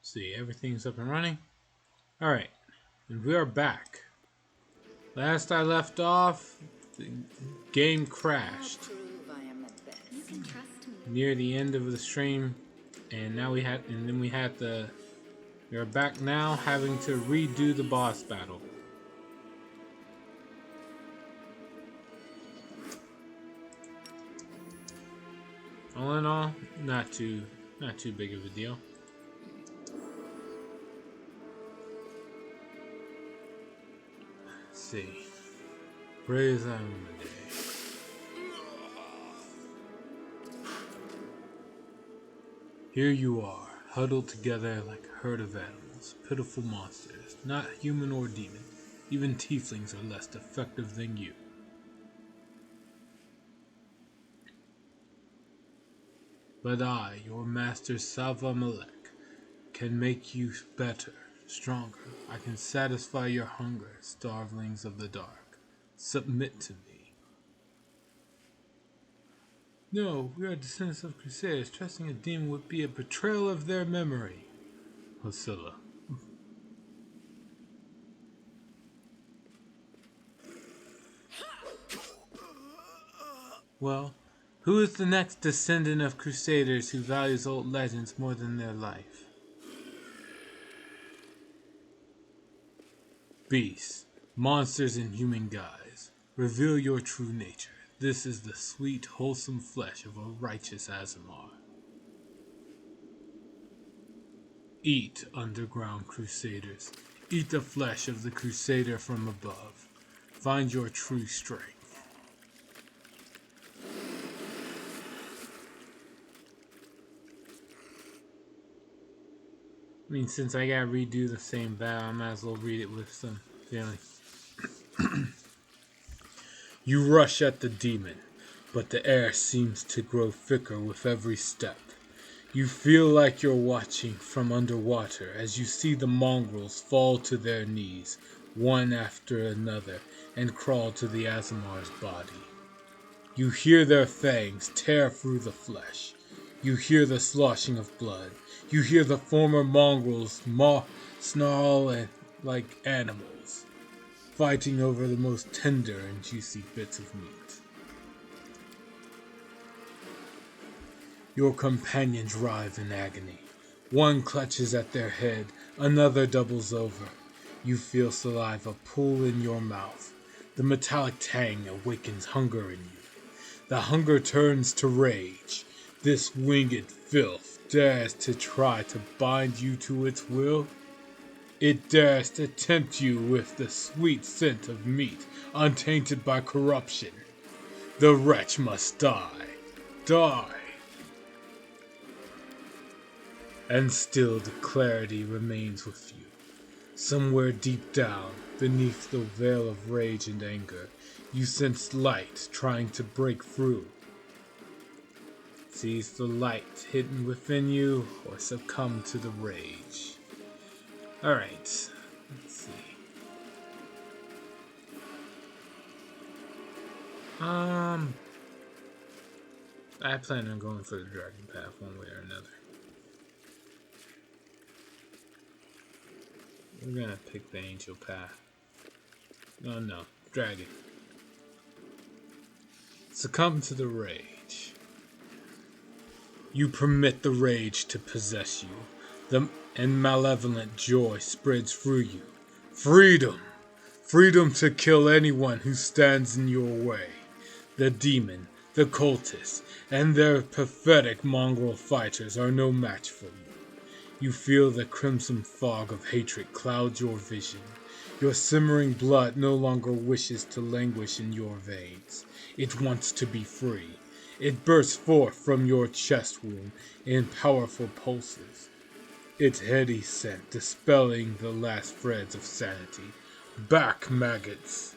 See, everything's up and running. Alright, and we are back. Last I left off, the game crashed near the end of the stream, and then we are back now having to redo the boss battle. All in all, not too big of a deal. Let's see. Praise Day. Here you are, huddled together like a herd of animals, pitiful monsters, not human or demon. Even tieflings are less effective than you. But I, your master Sava Malek, can make you better, stronger. I can satisfy your hunger, starvelings of the dark. Submit to me. No, we are descendants of crusaders. Trusting a demon would be a betrayal of their memory. Hosilla. Well, who is the next descendant of crusaders who values old legends more than their life? Beasts, monsters in human guise, reveal your true nature. This is the sweet, wholesome flesh of a righteous Aasimar. Eat, underground crusaders. Eat the flesh of the crusader from above. Find your true strength. I mean, since I gotta redo the same battle, I might as well read it with some feeling. You rush at the demon, but the air seems to grow thicker with every step. You feel like you're watching from underwater as you see the mongrels fall to their knees, one after another, and crawl to the Aasimar's body. You hear their fangs tear through the flesh. You hear the sloshing of blood. You hear the former mongrels snarl like animals, fighting over the most tender and juicy bits of meat. Your companions writhe in agony. One clutches at their head, another doubles over. You feel saliva pool in your mouth. The metallic tang awakens hunger in you. The hunger turns to rage. This winged filth dares to try to bind you to its will. It dares to tempt you with the sweet scent of meat untainted by corruption. The wretch must die. Die. And still the clarity remains with you. Somewhere deep down, beneath the veil of rage and anger, you sense light trying to break through. Seize the light hidden within you or succumb to the rage. Alright, let's see. I plan on going for the dragon path one way or another. We're gonna pick the angel path. No, dragon. Succumb to the rage. You permit the rage to possess you, and malevolent joy spreads through you. Freedom! Freedom to kill anyone who stands in your way. The demon, the cultists, and their pathetic mongrel fighters are no match for you. You feel the crimson fog of hatred cloud your vision. Your simmering blood no longer wishes to languish in your veins. It wants to be free. It bursts forth from your chest wound in powerful pulses. Its heady scent dispelling the last threads of sanity. Back, maggots!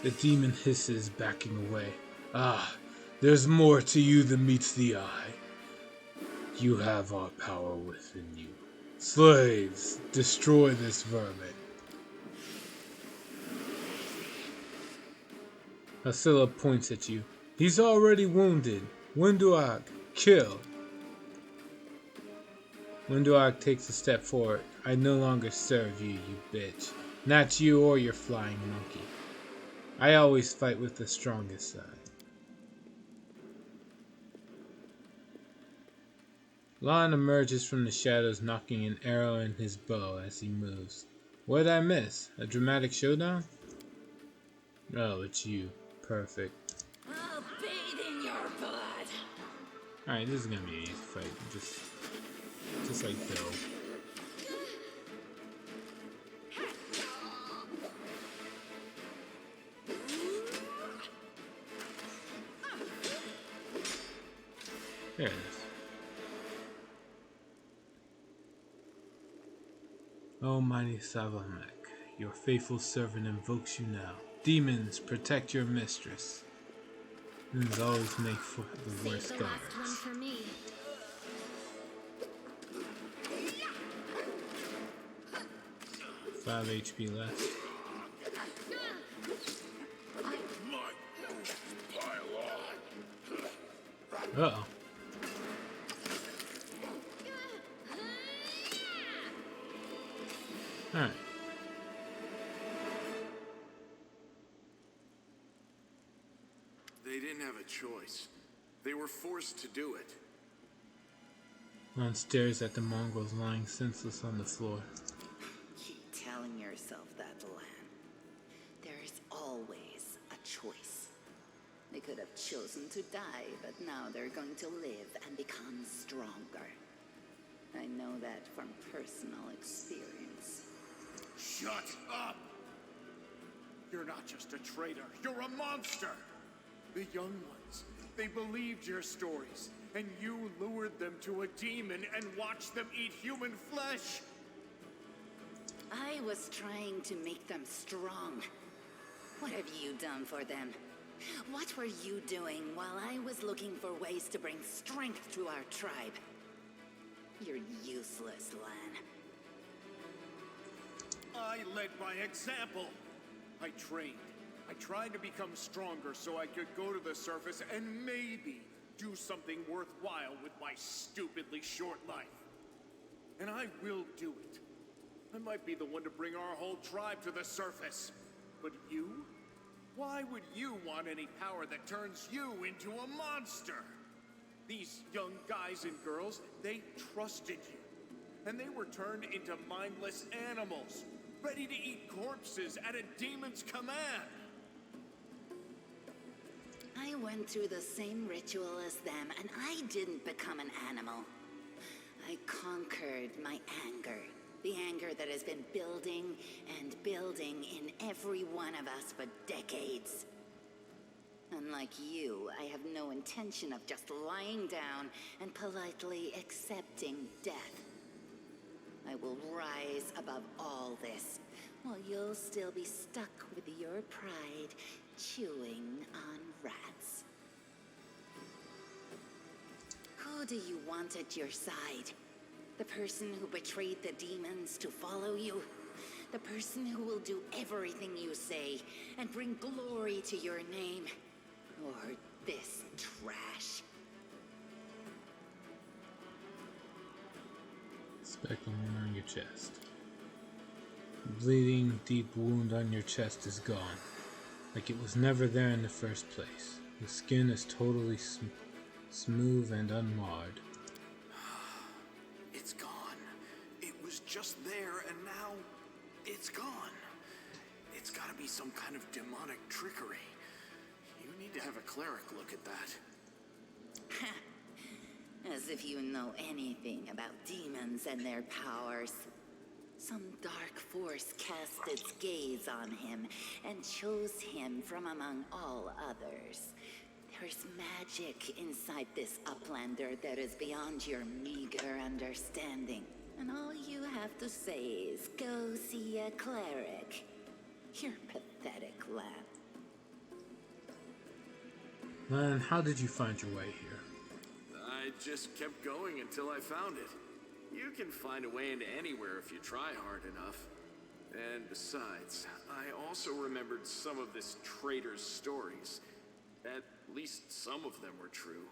The demon hisses, backing away. Ah, there's more to you than meets the eye. You have our power within you. Slaves, destroy this vermin. Asilla points at you. He's already wounded. Winduak, kill. Winduak takes a step forward. I no longer serve you, you bitch. Not you or your flying monkey. I always fight with the strongest side. Lon emerges from the shadows, knocking an arrow in his bow as he moves. What did I miss? A dramatic showdown? Oh, it's you. Perfect. I'll bathe in your blood. Alright, this is gonna be an easy fight. Just like Bill. There it is. O mighty Savamek, your faithful servant invokes you now. Demons, protect your mistress. Demons always make for the worst Save the last one guards. for me. 5 HP left. Uh-oh. Alright. They didn't have a choice. They were forced to do it. Lon stares at the mongrels lying senseless on the floor. Keep telling yourself that, Lan. There's always a choice. They could have chosen to die, but now they're going to live and become stronger. I know that from personal experience. Shut up! You're not just a traitor, you're a monster! The young ones, they believed your stories, and you lured them to a demon and watched them eat human flesh! I was trying to make them strong. What have you done for them? What were you doing while I was looking for ways to bring strength to our tribe? You're useless, Lan. I led by example. I trained. I tried to become stronger so I could go to the surface and maybe do something worthwhile with my stupidly short life. And I will do it. I might be the one to bring our whole tribe to the surface. But you? Why would you want any power that turns you into a monster? These young guys and girls, they trusted you. And they were turned into mindless animals, ready to eat corpses at a demon's command. I went through the same ritual as them, and I didn't become an animal. I conquered my anger. The anger that has been building and building in every one of us for decades. Unlike you, I have no intention of just lying down and politely accepting death. I will rise above all this, while you'll still be stuck with your pride, chewing on rats. Who do you want at your side? The person who betrayed the demons to follow you? The person who will do everything you say and bring glory to your name? Or this trash? Speckle on your chest. The bleeding, deep wound on your chest is gone, like it was never there in the first place. The skin is totally smooth and unmarred. It's gone. It was just there, and now it's gone. It's gotta be some kind of demonic trickery. You need to have a cleric look at that. As if you know anything about demons and their powers. Some dark force cast its gaze on him and chose him from among all others. There's magic inside this Uplander that is beyond your meager understanding. And all you have to say is, go see a cleric. You're pathetic, Lan. Lan, how did you find your way here? I just kept going until I found it. You can find a way into anywhere if you try hard enough. And besides, I also remembered some of this traitor's stories. At least some of them were true.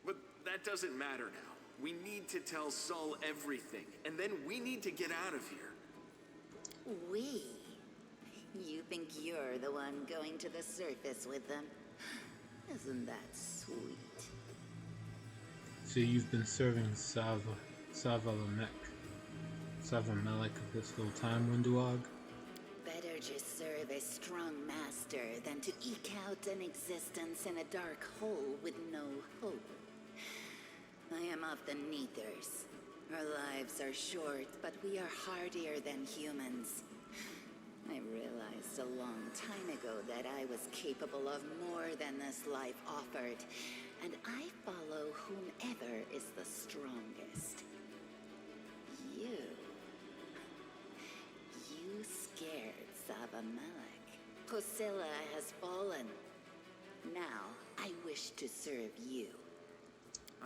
But that doesn't matter now. We need to tell Saul everything, and then we need to get out of here. We? You think you're the one going to the surface with them? Isn't that sweet? So you've been serving Melek this whole time, Wenduag? Better just serve a strong master than to eke out an existence in a dark hole with no hope. I am of the Neithers. Our lives are short, but we are hardier than humans. I realized a long time ago that I was capable of more than this life offered, and I follow whomever is the strongest. You scared Sava Melek. Kosilla has fallen. Now, I wish to serve you.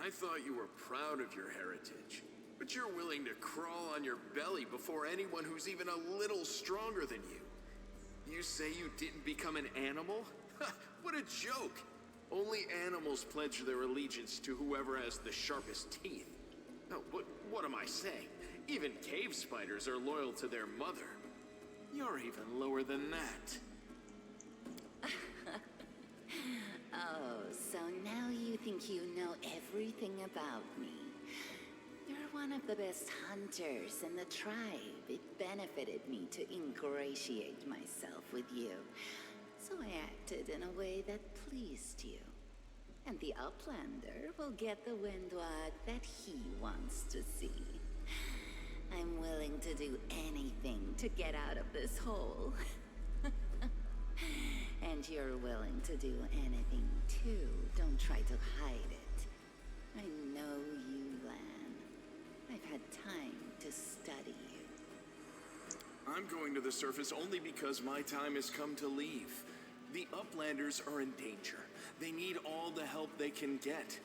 I thought you were proud of your heritage, but you're willing to crawl on your belly before anyone who's even a little stronger than you. You say you didn't become an animal? What a joke! Only animals pledge their allegiance to whoever has the sharpest teeth. Oh, what am I saying? Even cave spiders are loyal to their mother. You're even lower than that. Oh, so now you think you know everything about me. You're one of the best hunters in the tribe. It benefited me to ingratiate myself with you. So I acted in a way that pleased you. And the Uplander will get the Wenduag that he wants to see. I'm willing to do anything to get out of this hole. And you're willing to do anything too. Don't try to hide it. I know you, Lan. I've had time to study you. I'm going to the surface only because my time has come to leave. The Uplanders are in danger. They need all the help they can get.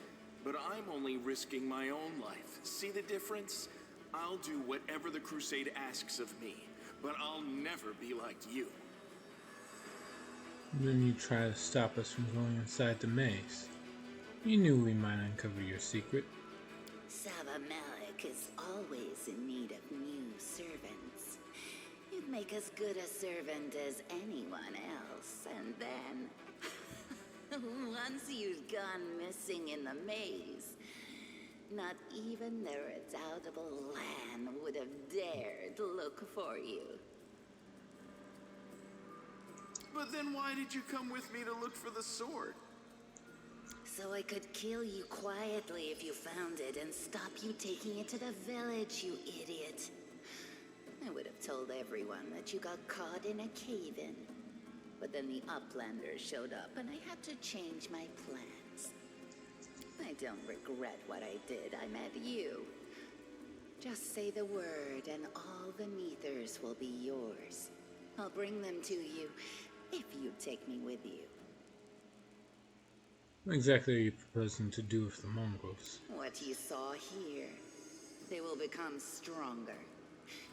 But I'm only risking my own life. See the difference? I'll do whatever the Crusade asks of me, but I'll never be like you. Then you try to stop us from going inside the maze. You knew we might uncover your secret. Sava Melek is always in need of new servants. You'd make as good a servant as anyone else, and then... once you'd gone missing in the maze, not even the redoubtable Lan would have dared look for you. But then why did you come with me to look for the sword? So I could kill you quietly if you found it and stop you taking it to the village, you idiot. I would have told everyone that you got caught in a cave-in. But then the Uplanders showed up and I had to change my plans. I don't regret what I did. I met you. Just say the word and all the Neithers will be yours. I'll bring them to you if you take me with you. What exactly are you proposing to do with the mongrels? What you saw here. They will become stronger.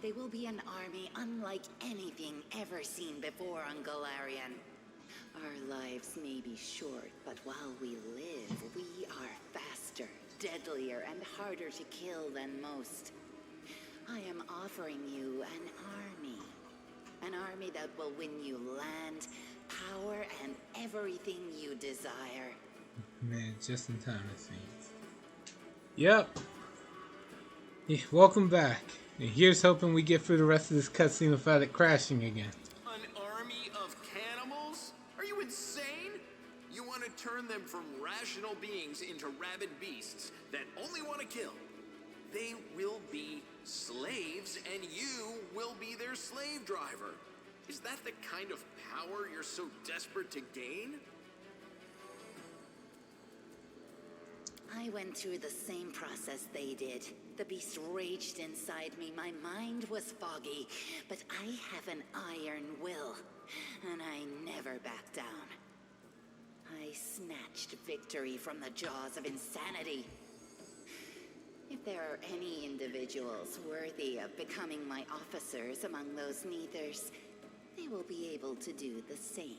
They will be an army unlike anything ever seen before on Golarion. Our lives may be short, but while we live, we are faster, deadlier, and harder to kill than most. I am offering you an army. An army that will win you land, power, and everything you desire. Man, just in time, it seems. Yep. Yeah, welcome back. And here's hoping we get through the rest of this cutscene without it crashing again. An army of cannibals? Are you insane? You want to turn them from rational beings into rabid beasts that only want to kill. They will be slaves, and you will be their slave driver. Is that the kind of power you're so desperate to gain? I went through the same process they did. The beast raged inside me. My mind was foggy, but I have an iron will, and I never back down. I snatched victory from the jaws of insanity. If If there are any individuals worthy of becoming my officers among those Neithers, they will be able to do the same.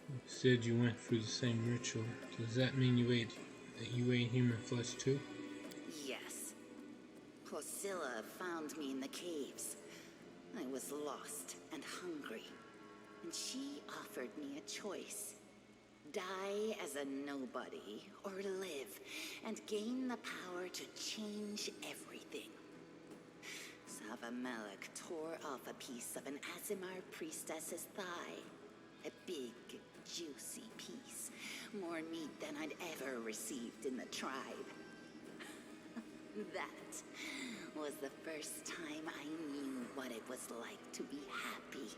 You said you went through the same ritual. Does that mean you ate human flesh too? Yes. Hosilla found me in the caves. I was lost and hungry, and she offered me a choice. Die as a nobody, or live and gain the power to change everything. Savamelek tore off a piece of an Azimar priestess's thigh. A big, juicy piece. More meat than I'd ever received in the tribe. That was the first time I knew what it was like to be happy.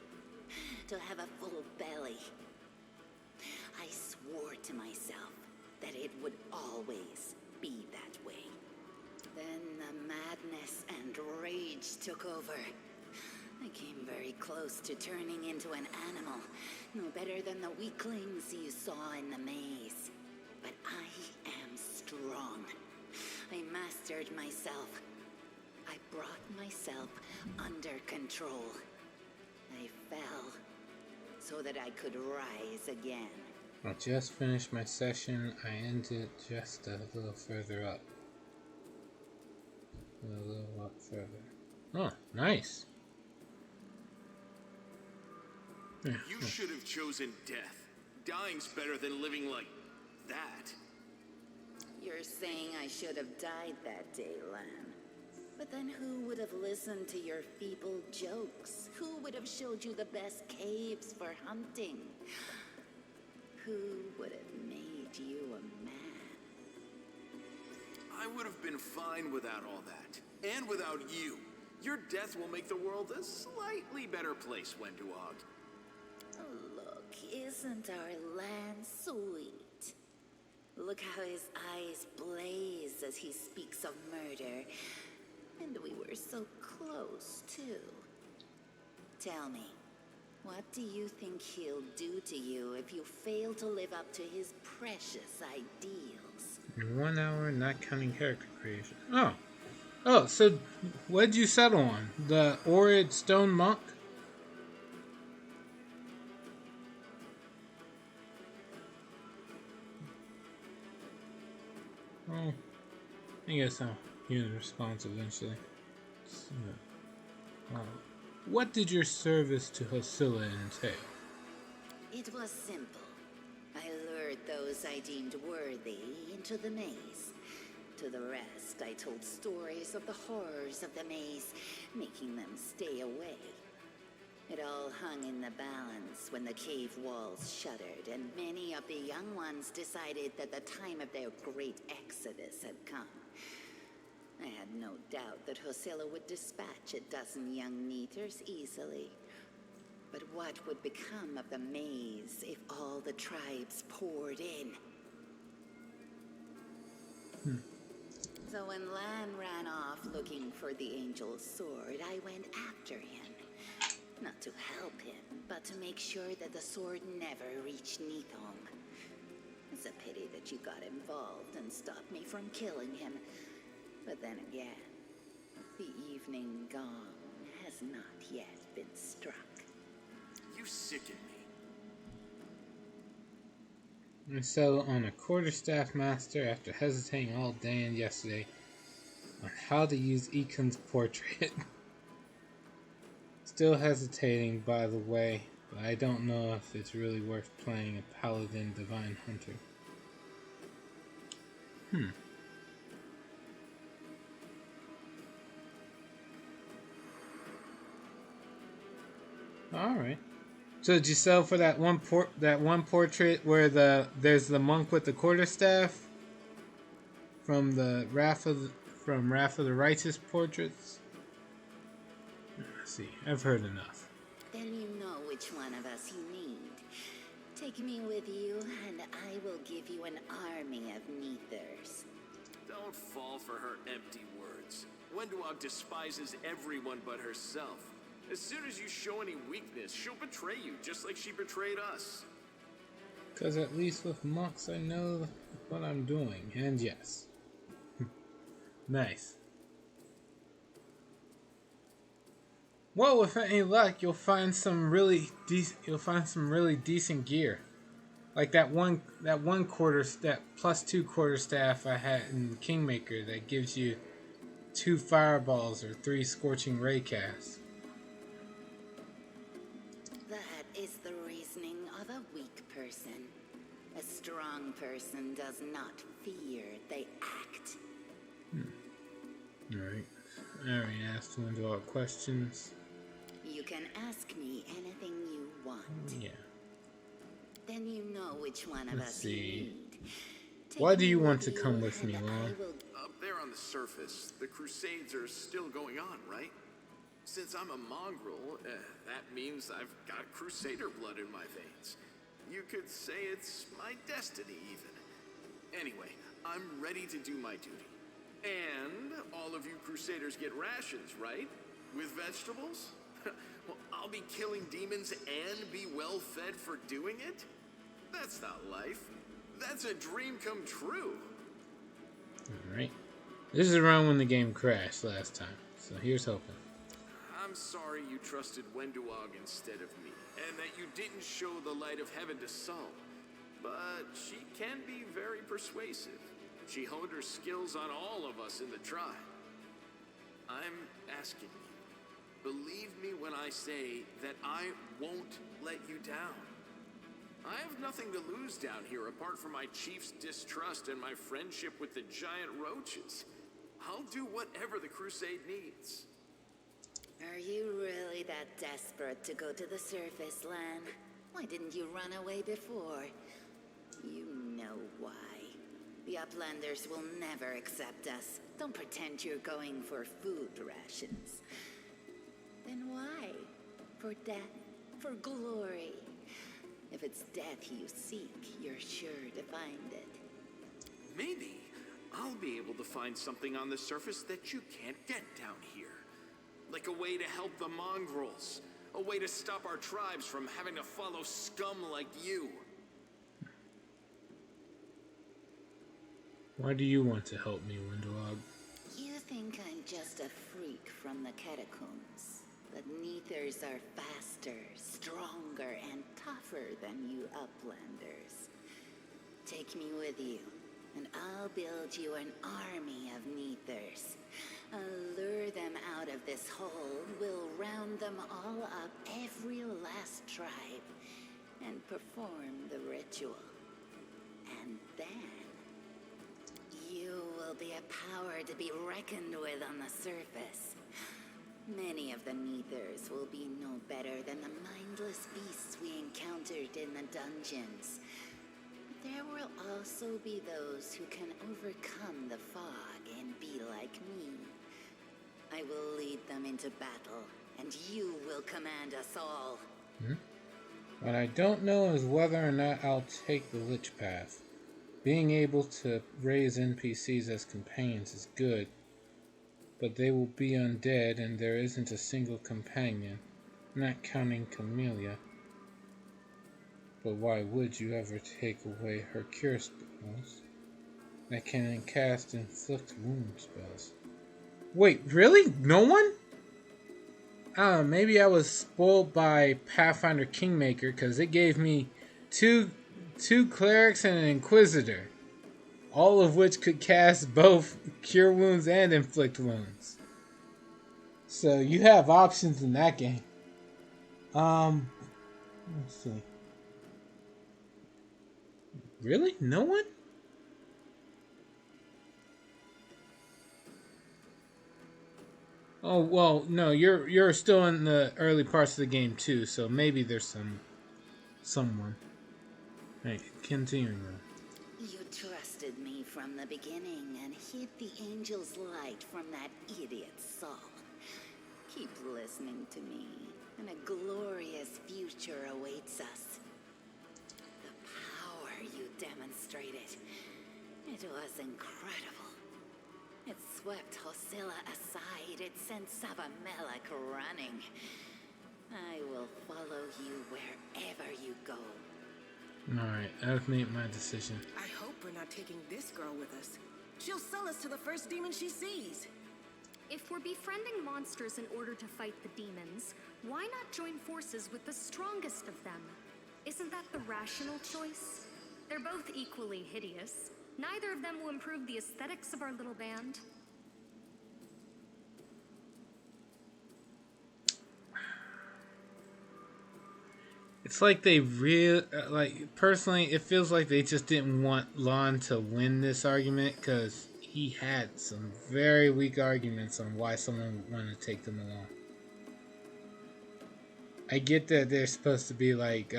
To have a full belly. I swore to myself that it would always be that way. Then the madness and rage took over. I came very close to turning into an animal, no better than the weaklings you saw in the maze. But I am strong. I mastered myself. I brought myself under control. I fell so that I could rise again. I just finished my session. I ended just a little further up. A little up further. Oh, nice. You should have chosen death. Dying's better than living like that. You're saying I should have died that day, Lan. But then who would have listened to your feeble jokes? Who would have showed you the best caves for hunting? Who would have made you a man? I would have been fine without all that. And without you. Your death will make the world a slightly better place, Wenduog. Oh, look, isn't our Lan sweet? Look how his eyes blaze as he speaks of murder. And we were so close, too. Tell me, what do you think he'll do to you if you fail to live up to his precious ideals? In 1 hour, not counting character creation. Oh, so what'd you settle on? The Orid Stone Monk? Oh, I guess I'll hear the response eventually. So, what did your service to Hosilla entail? It was simple. I lured those I deemed worthy into the maze. To the rest, I told stories of the horrors of the maze, making them stay away. It all hung in the balance when the cave walls shuttered, and many of the young ones decided that the time of their great exodus had come. I had no doubt that Hosilla would dispatch a dozen young Neithers easily. But what would become of the maze if all the tribes poured in? So when Lan ran off looking for the Angel's sword, I went after him. Not to help him, but to make sure that the sword never reached Neithong. It's a pity that you got involved and stopped me from killing him. But then again, the evening gong has not yet been struck. You sicken me. I settled on a quarterstaff master after hesitating all day and yesterday on how to use Ekon's portrait. Still hesitating, by the way, but I don't know if it's really worth playing a paladin divine hunter. Alright. So did you sell for that one portrait where there's the monk with the quarterstaff from the Wrath of the Righteous portraits? Let's see, I've heard enough. Then you know which one of us you need. Take me with you, and I will give you an army of Neithers. Don't fall for her empty words. Wenduog despises everyone but herself. As soon as you show any weakness, she'll betray you, just like she betrayed us. Because at least with monks I know what I'm doing, and yes. Nice. Well, with any luck, you'll find some really decent gear. Like that one that +2 quarterstaff I had in Kingmaker that gives you 2 fireballs or 3 scorching ray casts. That is the reasoning of a weak person. A strong person does not fear, they act. Alright. I already asked Wendell questions. You can ask me anything you want. Yeah. Then you know which one of Let's us see. you need. Why Take do you me want with to come you with me, and Lon? I will- Up there on the surface, the Crusades are still going on, right? Since I'm a mongrel, that means I've got Crusader blood in my veins. You could say it's my destiny, even. Anyway, I'm ready to do my duty. And all of you Crusaders get rations, right? With vegetables? Well, I'll be killing demons and be well fed for doing it? That's not life. That's a dream come true. Alright. This is around when the game crashed last time, so here's hoping. I'm sorry you trusted Wenduog instead of me, and that you didn't show the light of heaven to Sol. But she can be very persuasive. She honed her skills on all of us in the tribe. I'm asking you, believe me when I say that I won't let you down. I have nothing to lose down here apart from my chief's distrust and my friendship with the giant roaches. I'll do whatever the crusade needs. Are you really that desperate to go to the surface, Lan? Why didn't you run away before? You know why. The Uplanders will never accept us. Don't pretend you're going for food rations. Then why? For death? For glory? If it's death you seek, you're sure to find it. Maybe I'll be able to find something on the surface that you can't get down here. Like a way to help the mongrels. A way to stop our tribes from having to follow scum like you. Why do you want to help me, Wendell? You think I'm just a freak from the catacombs. But Neithers are faster, stronger, and tougher than you Uplanders. Take me with you, and I'll build you an army of Neithers. I'll lure them out of this hole, we'll round them all up, every last tribe, and perform the ritual. And then you will be a power to be reckoned with on the surface. Many of the Neithers will be no better than the mindless beasts we encountered in the dungeons. But there will also be those who can overcome the fog and be like me. I will lead them into battle, and you will command us all. What I don't know is whether or not I'll take the Lich path. Being able to raise NPCs as companions is good, but they will be undead and there isn't a single companion, not counting Camellia. But why would you ever take away her cure spells that can cast inflict wound spells? Wait, really? No one? I don't know, maybe I was spoiled by Pathfinder Kingmaker because it gave me two clerics and an inquisitor, all of which could cast both cure wounds and inflict wounds. So you have options in that game. Let's see. Really? No one? Oh well, no, you're still in the early parts of the game too, so maybe there's someone. Hey, continuing on. You trusted me from the beginning and hid the angel's light from that idiot Saul. Keep listening to me, and a glorious future awaits us. The power you demonstrated, it was incredible. It swept Hosilla aside, it sent Savamelech running. I will follow you wherever you go. Alright, I've made my decision. I hope we're not taking this girl with us. She'll sell us to the first demon she sees. If we're befriending monsters in order to fight the demons, why not join forces with the strongest of them? Isn't that the rational choice? They're both equally hideous. Neither of them will improve the aesthetics of our little band. It's like they like, personally, it feels like they just didn't want Lon to win this argument, because he had some very weak arguments on why someone would want to take them along. I get that they're supposed to be like,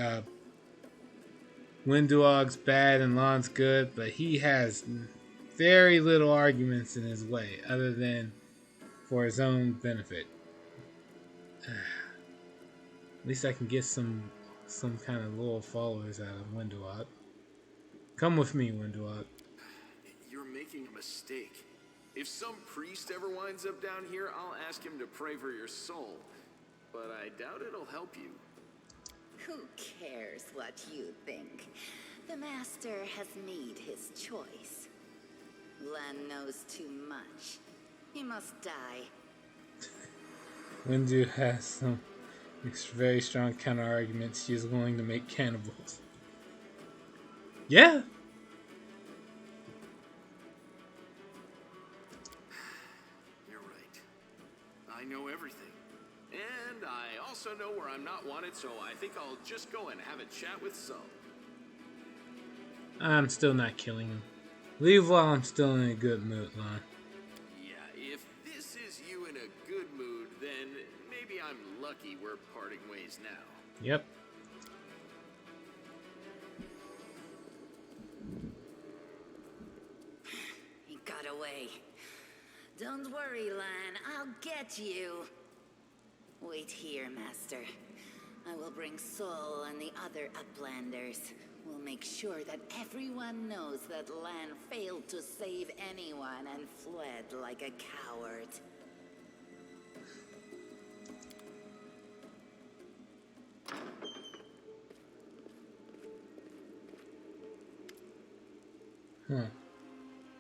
Windwalk's bad and Lon's good, but he has very little arguments in his way, other than for his own benefit. At least I can get some kind of loyal followers out of Windwalk. Come with me, Windwalk. You're making a mistake. If some priest ever winds up down here, I'll ask him to pray for your soul. But I doubt it'll help you. Who cares what you think? The Master has made his choice. Lan knows too much. He must die. Windu has some very strong counter arguments. She is willing to make cannibals. Yeah. You're right. I know everything. And I also know where I'm not wanted, so I think I'll just go and have a chat with Sol. I'm still not killing him. Leave while I'm still in a good mood, Lon. Yeah, if this is you in a good mood, then maybe I'm lucky we're parting ways now. Yep. He got away. Don't worry, Lan. I'll get you. Wait here, Master. I will bring Sol and the other Uplanders. We'll make sure that everyone knows that Lan failed to save anyone and fled like a coward.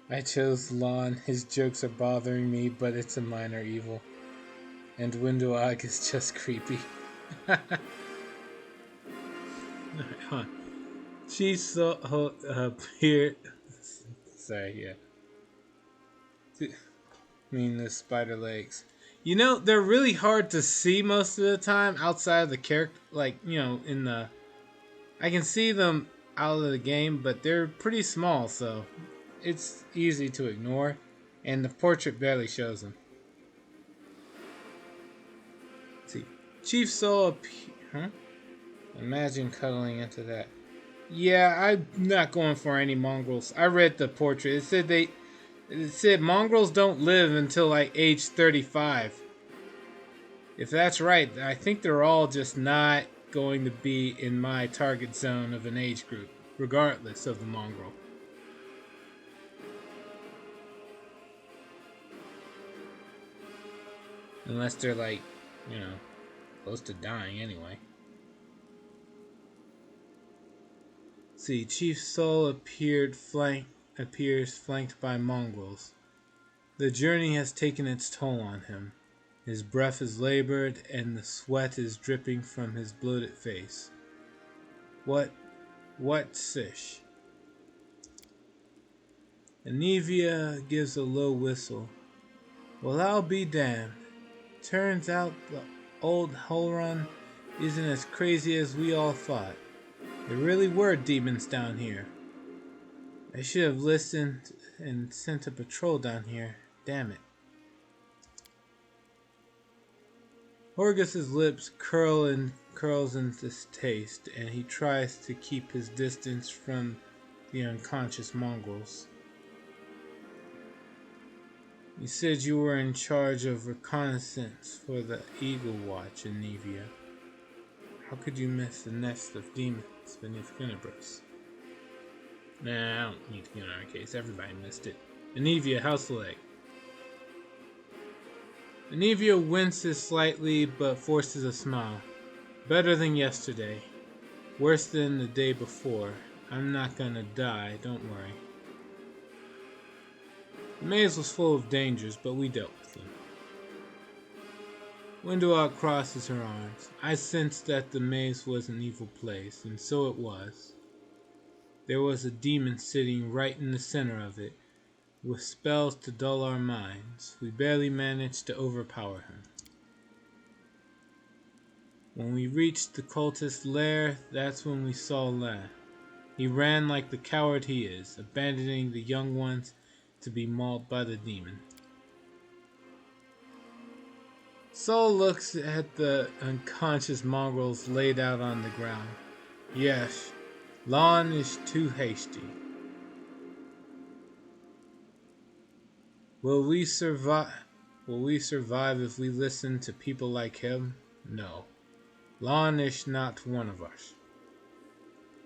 I chose Lon. His jokes are bothering me, but it's a minor evil. And Windwalk is just creepy. Huh. She's so here. Sorry, yeah. I mean, the spider legs. You know, they're really hard to see most of the time outside of the character. Like, you know, in the. I can see them out of the game, but they're pretty small, so it's easy to ignore. And the portrait barely shows them. Let's see. Chief Sol. Huh? Imagine cuddling into that. Yeah, I'm not going for any mongrels. I read the portrait. It said mongrels don't live until like age 35. If that's right, I think they're all just not going to be in my target zone of an age group, regardless of the mongrel. Unless they're like, you know, close to dying anyway. See, Chief Sol appears flanked by mongrels. The journey has taken its toll on him. His breath is labored, and the sweat is dripping from his bloated face. What Sish? Anivia gives a low whistle. Well, I'll be damned. Turns out the old Holrun isn't as crazy as we all thought. There really were demons down here. I should have listened and sent a patrol down here. Damn it. Horgus's lips curls in distaste, and he tries to keep his distance from the unconscious mongrels. You said you were in charge of reconnaissance for the Eagle Watch in Nevia. How could you miss the nest of demons beneath Funebris? Nah, I don't need to get on our case. Everybody missed it. Anivia, how's the leg? Anivia winces slightly, but forces a smile. Better than yesterday. Worse than the day before. I'm not gonna die, don't worry. The maze was full of dangers, but we dealt with them. Windoward crosses her arms. I sensed that the maze was an evil place, and so it was. There was a demon sitting right in the center of it, with spells to dull our minds. We barely managed to overpower him. When we reached the cultist's lair, that's when we saw Lan. He ran like the coward he is, abandoning the young ones to be mauled by the demon. Sol looks at the unconscious mongrels laid out on the ground. Yes, Lan is too hasty. Will we survive if we listen to people like him? No. Lan is not one of us.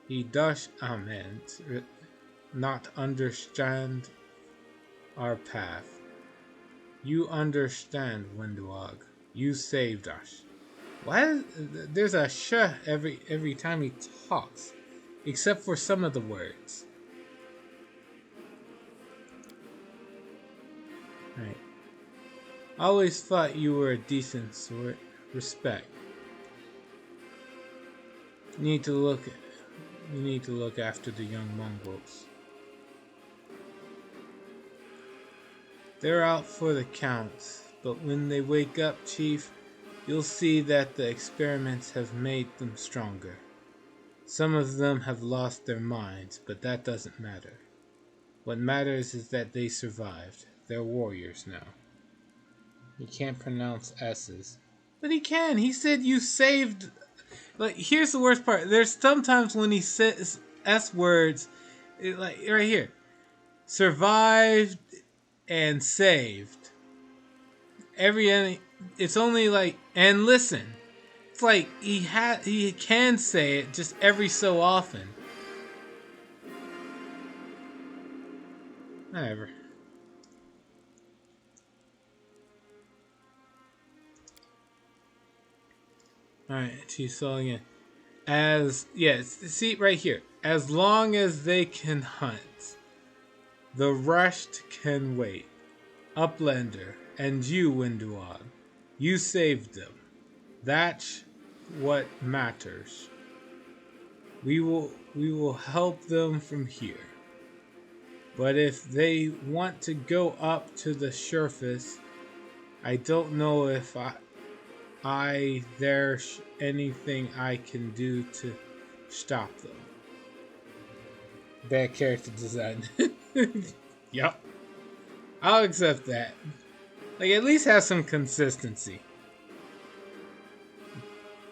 He does not understand our path. You understand, Windowag. You saved us. Why? There's a sh every time he talks, except for some of the words. Right. I always thought you were a decent sort. Respect. You need to look after the young mongrels. They're out for the count, but when they wake up, Chief, you'll see that the experiments have made them stronger. Some of them have lost their minds, but that doesn't matter. What matters is that they survived. They're warriors now. He can't pronounce S's. But he can! He said you saved... Like, here's the worst part. There's sometimes when he says S words, like right here. Survived and saved. It's only like, and listen. It's like he can say it just every so often. Whatever. Alright, she saw again. See right here. As long as they can hunt, the rest can wait. Uplander, and you, Windowad, you saved them. That's what matters. We will help them from here. But if they want to go up to the surface, I don't know if there's anything I can do to stop them. Bad character design. Yup. I'll accept that. Like, at least have some consistency.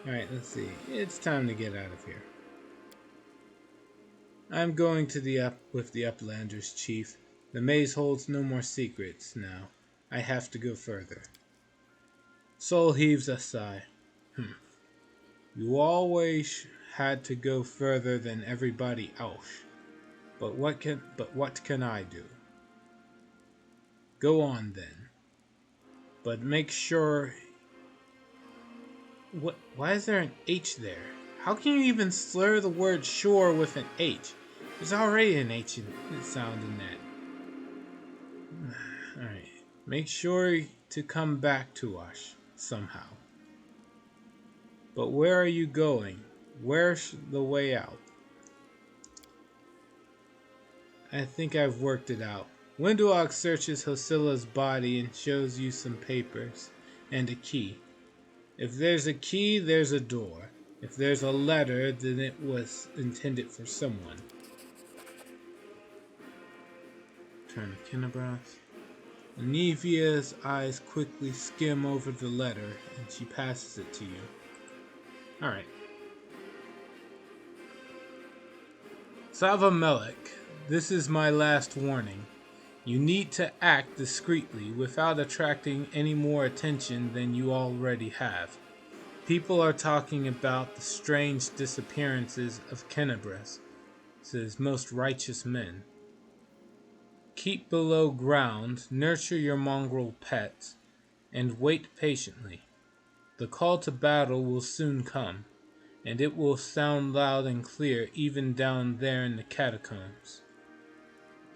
Alright, let's see. It's time to get out of here. I'm going to with the Uplanders, Chief. The maze holds no more secrets now. I have to go further. Sol heaves a sigh. You always had to go further than everybody else. But what can I do? Go on then. But make sure... Why is there an H there? How can you even slur the word shore with an H? There's already an H sound in that. Alright. Make sure to come back to us somehow. But where are you going? Where's the way out? I think I've worked it out. Windowag searches Hosilla's body and shows you some papers and a key. If there's a key, there's a door. If there's a letter, then it was intended for someone. Turn to Kenabras. Nevia's eyes quickly skim over the letter, and she passes it to you. Alright. Sava Melek, this is my last warning. You need to act discreetly without attracting any more attention than you already have. People are talking about the strange disappearances of Kenabres, his most righteous men. Keep below ground, nurture your mongrel pets, and wait patiently. The call to battle will soon come, and it will sound loud and clear even down there in the catacombs.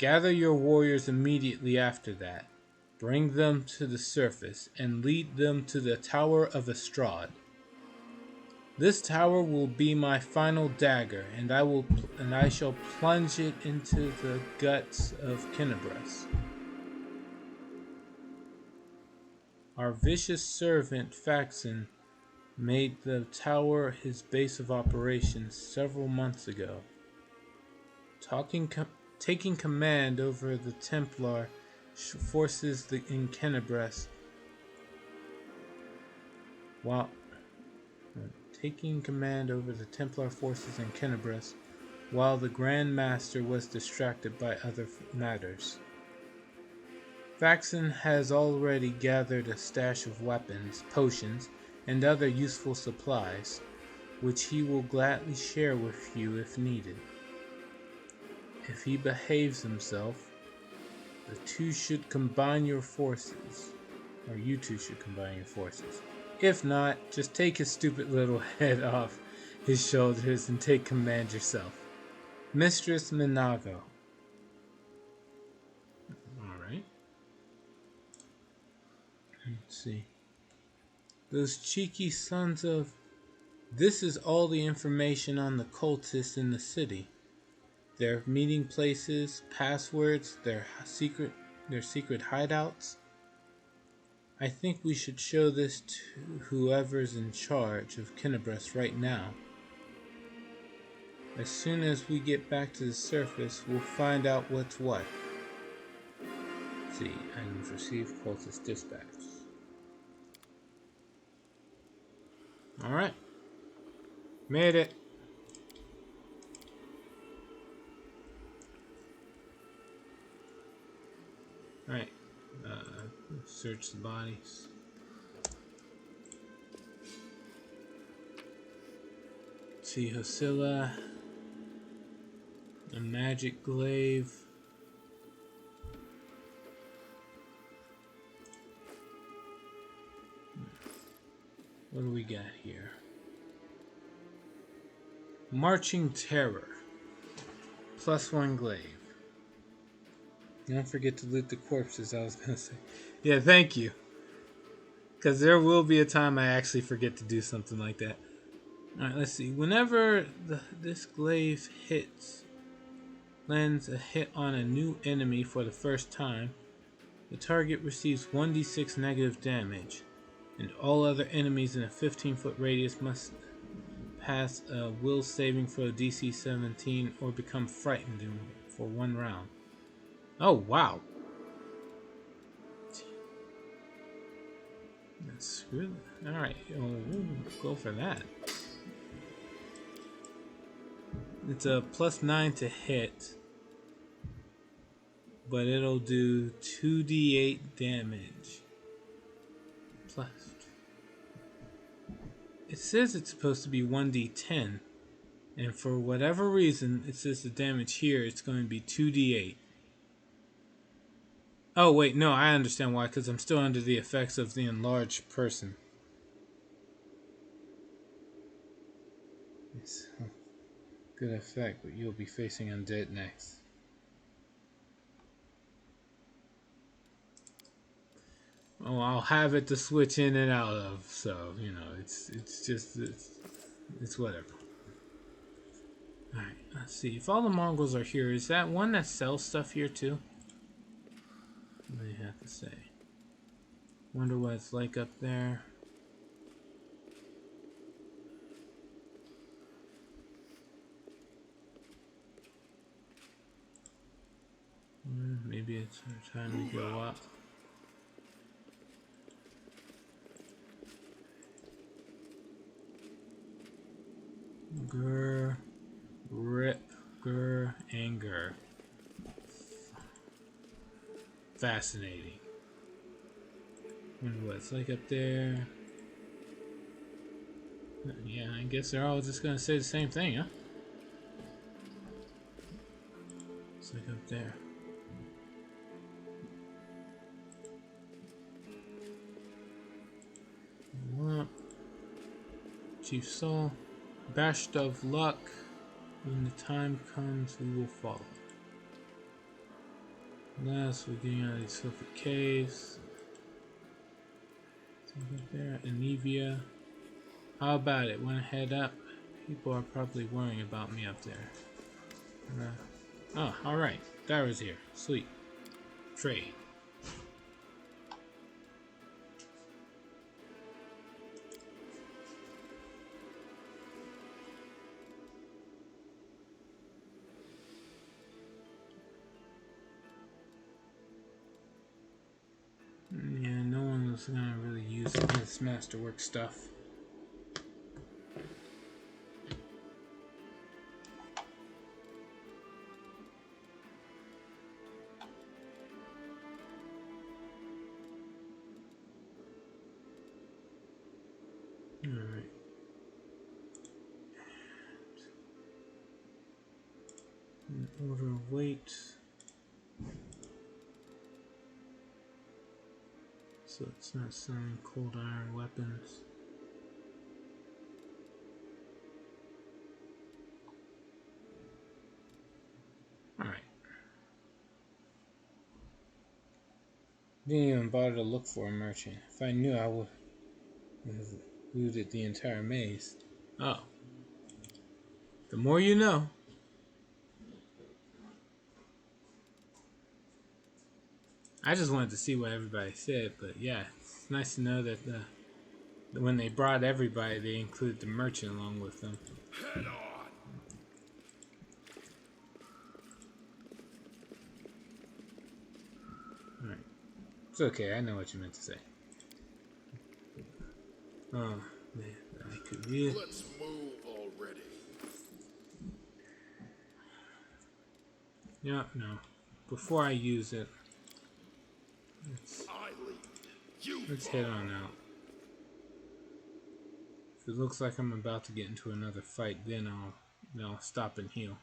Gather your warriors immediately after that. Bring them to the surface and lead them to the Tower of Estrad. This tower will be my final dagger, and I shall plunge it into the guts of Kenebres. Our vicious servant Faxon made the tower his base of operations several months ago. Taking command over the Templar forces in Kenebres while the Grand Master was distracted by other matters. Faxon has already gathered a stash of weapons, potions, and other useful supplies, which he will gladly share with you if needed. If he behaves himself, you two should combine your forces. If not, just take his stupid little head off his shoulders and take command yourself. Mistress Minago. Alright. Let's see. Those cheeky sons of... This is all the information on the cultists in the city. Their meeting places, passwords, their secret hideouts. I think we should show this to whoever's in charge of Kenebres right now. As soon as we get back to the surface, we'll find out what's what. Let's see, items received, cultist dispatch. Alright. Made it. Alright. Search the bodies. See Hosilla. A magic glaive. What do we got here? Marching Terror. +1 glaive. Don't forget to loot the corpses, I was going to say. Yeah, thank you. Because there will be a time I actually forget to do something like that. Alright, let's see. Whenever this glaive lands a hit on a new enemy for the first time, the target receives 1d6 negative damage, and all other enemies in a 15-foot radius must pass a will saving throw DC 17 or become frightened for 1 round. Oh, wow. That's good. Alright, we'll go for that. It's a +9 to hit, but it'll do 2d8 damage. Plus. It says it's supposed to be 1d10, and for whatever reason, it says the damage here, it's going to be 2d8. Oh, wait, no, I understand why, because I'm still under the effects of the enlarged person. It's a good effect, but you'll be facing undead next. Oh, I'll have it to switch in and out of, so, you know, it's whatever. Alright, let's see. If all the Mongols are here, is that one that sells stuff here too? What do you have to say? Wonder what it's like up there. Maybe it's time to go up. Grr, rip, grr, anger. Fascinating. Wonder what it's like up there. Yeah, I guess they're all just gonna say the same thing, huh? It's like up there. Chief Saul, bashed of luck. When the time comes, we will follow. Last, we're getting out of these filthy caves. Something there, Anivia. How about it? When I head up, people are probably worrying about me up there. Oh, alright. Dara's here. Sweet. Trade. Yeah, no one was gonna really use this masterwork stuff. Alright. Order of weight. So it's not selling cold iron weapons. Alright. Didn't even bother to look for a merchant. If I knew, I would have looted the entire maze. Oh. The more you know. I just wanted to see what everybody said, but yeah, it's nice to know that when they brought everybody, they included the merchant along with them. Head on. Alright. It's okay, I know what you meant to say. Oh, man, I could really... Let's move already. Yeah, no. Before I use it, I lead. You let's head on out. If it looks like I'm about to get into another fight, then I'll stop and heal.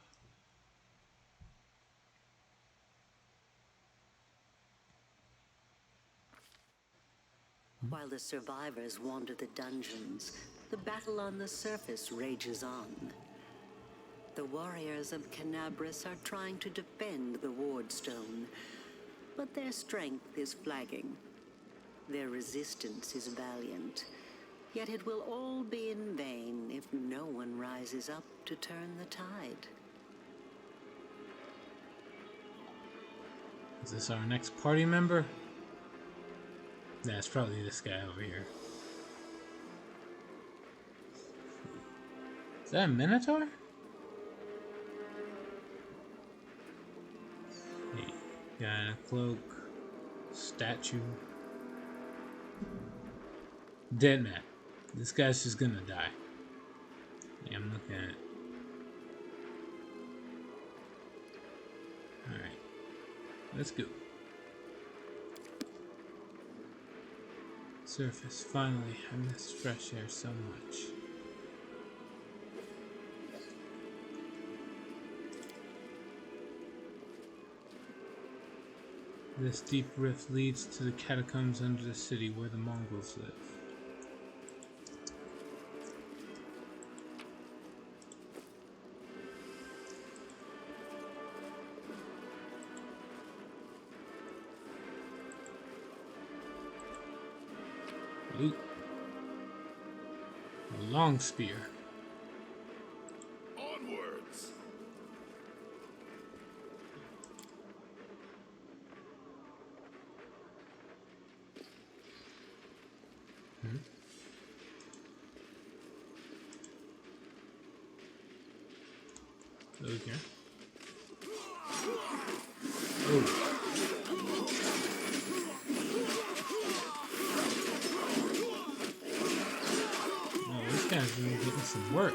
While the survivors wander the dungeons, the battle on the surface rages on. The warriors of Canabris are trying to defend the Wardstone, but their strength is flagging. Their resistance is valiant, yet it will all be in vain if no one rises up to turn the tide. Is this our next party member? Nah, it's probably this guy over here. Is that a Minotaur? Hey, guy in a cloak. Statue. Dead man. This guy's just gonna die. Yeah, I'm looking at it. Alright. Let's go. Surface, finally. I miss fresh air so much. This deep rift leads to the catacombs under the city where the Mongols live. Loot. A long spear. onwards. Okay. Oh. Oh, this guy's really getting some work.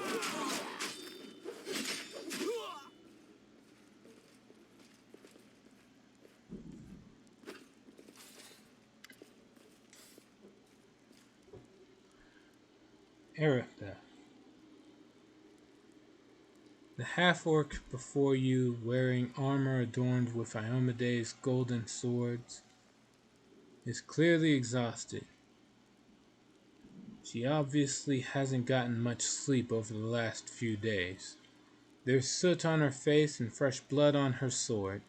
Ericta. The half-orc before you, wearing armor adorned with Iomede's golden swords, is clearly exhausted. She obviously hasn't gotten much sleep over the last few days. There's soot on her face and fresh blood on her sword.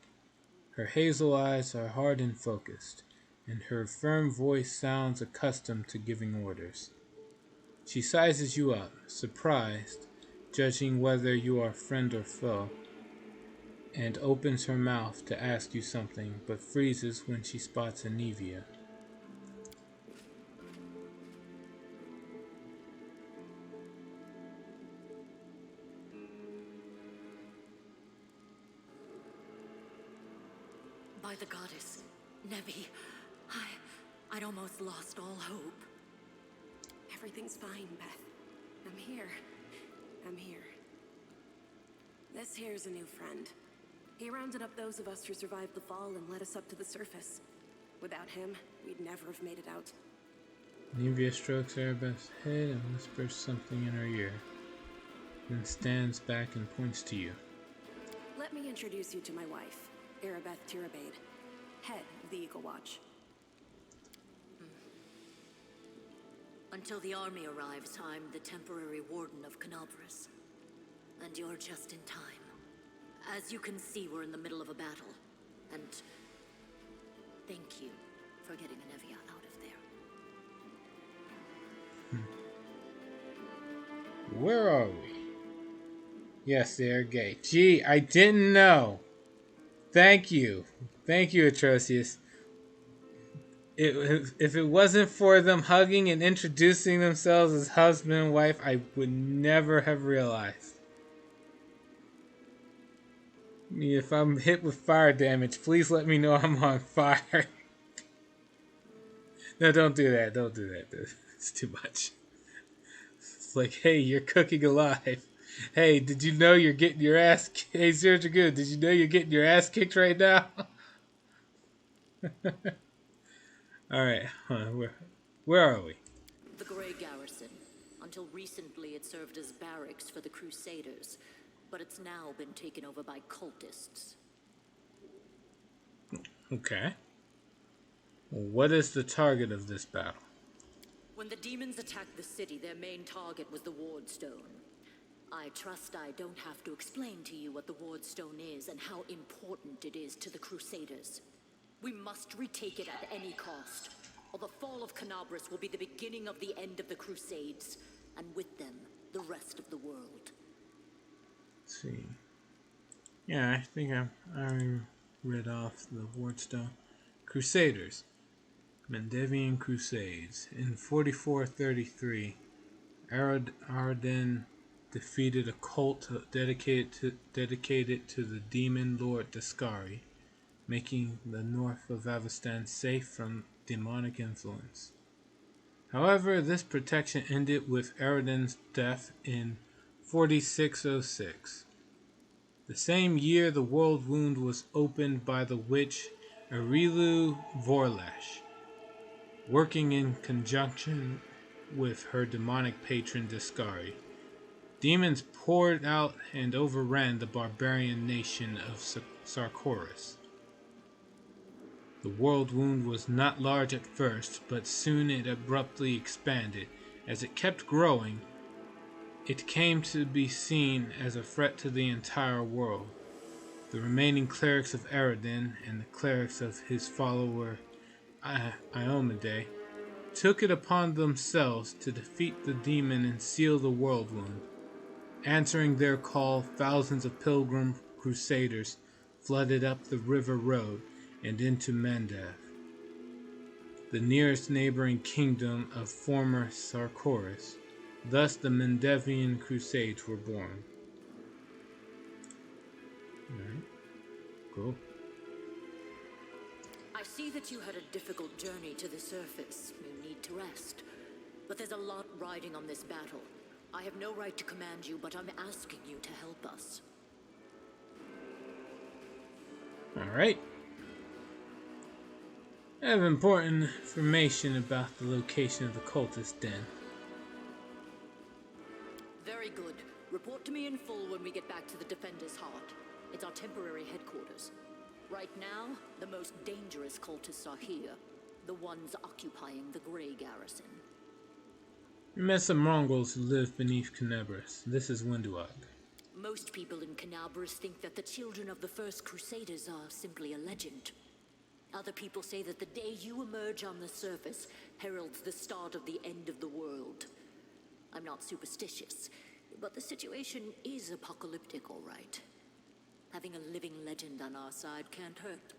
Her hazel eyes are hard and focused, and her firm voice sounds accustomed to giving orders. She sizes you up, surprised, judging whether you are friend or foe, and opens her mouth to ask you something, but freezes when she spots Anivia. By the goddess, Nevi, I'd almost lost all hope. Everything's fine, Beth. I'm here. This here's a new friend. He rounded up those of us who survived the fall and led us up to the surface. Without him, we'd never have made it out. Anivia strokes Erebeth's head and whispers something in her ear, then stands back and points to you. Let me introduce you to my wife, Erebeth Tirabade, head of the Eagle Watch. Until the army arrives, I'm the temporary warden of Canabras. And you're just in time. As you can see, we're in the middle of a battle. And thank you for getting Anivia out of there. Where are we? Yes, they are gay. Gee, I didn't know. Thank you. Thank you, Atrocious. If it wasn't for them hugging and introducing themselves as husband and wife, I would never have realized. If I'm hit with fire damage, please let me know I'm on fire. No, don't do that. Don't do that. It's too much. It's like, hey, you're cooking alive. Hey, did you know you're getting your ass kicked? Hey, Zero Dragoon, did you know you're getting your ass kicked right now? Alright, where are we? The Grey Garrison. Until recently, it served as barracks for the Crusaders, but it's now been taken over by cultists. Okay. What is the target of this battle? When the demons attacked the city, their main target was the Wardstone. I trust I don't have to explain to you what the Wardstone is and how important it is to the Crusaders. We must retake it at any cost, or the fall of Canabras will be the beginning of the end of the Crusades, and with them, the rest of the world. Let's see. Yeah, I think I read off the Wardstone. Crusaders. Mendevian Crusades. In 4433, Aradin defeated a cult dedicated to the demon lord Dascari, making the north of Avestan safe from demonic influence. However, this protection ended with Aradin's death in 4606. The same year, the world wound was opened by the witch Arilu Vorlash, working in conjunction with her demonic patron Dascari. Demons poured out and overran the barbarian nation of Sarkoris. The world wound was not large at first, but soon it abruptly expanded. As it kept growing, it came to be seen as a threat to the entire world. The remaining clerics of Aradin and the clerics of his follower Iomade took it upon themselves to defeat the demon and seal the world wound. Answering their call, thousands of pilgrim crusaders flooded up the river road and into Mandav, the nearest neighboring kingdom of former Sarkoris. Thus the Mendevian Crusades were born. Alright, cool. I see that you had a difficult journey to the surface. You need to rest. But there's a lot riding on this battle. I have no right to command you, but I'm asking you to help us. Alright. I have important information about the location of the cultist den. Very good. Report to me in full when we get back to the Defender's Heart. It's our temporary headquarters. Right now, the most dangerous cultists are here. The ones occupying the Grey Garrison. We met some Mongols who live beneath Canabras. This is Winduag. Most people in Canabras think that the children of the first Crusaders are simply a legend. Other people say that the day you emerge on the surface heralds the start of the end of the world. I'm not superstitious, but the situation is apocalyptic, all right. Having a living legend on our side can't hurt.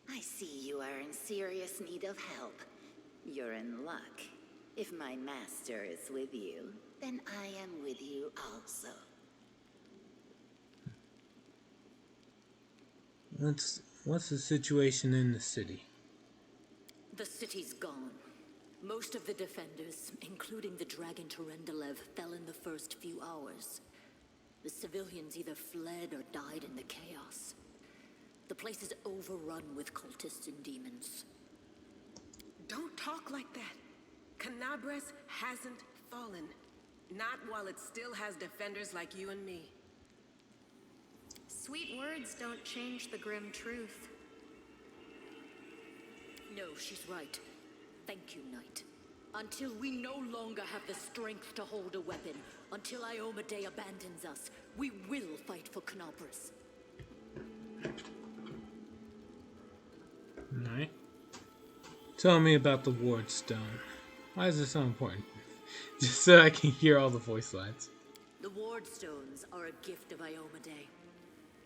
I see you are in serious need of help. You're in luck. If my master is with you, then I am with you also. What's the situation in the city? The city's gone. Most of the defenders, including the Dragon Terendelev, fell in the first few hours. The civilians either fled or died in the chaos. The place is overrun with cultists and demons. Don't talk like that. Canabras hasn't fallen. Not while it still has defenders like you and me. Sweet words don't change the grim truth. No, she's right. Thank you, Knight. Until we no longer have the strength to hold a weapon, until Iomedae abandons us, we will fight for Canabras. Alright. Tell me about the Ward Stone. Why is this so important? Just so I can hear all the voice lines. The Ward Stones are a gift of Iomedae.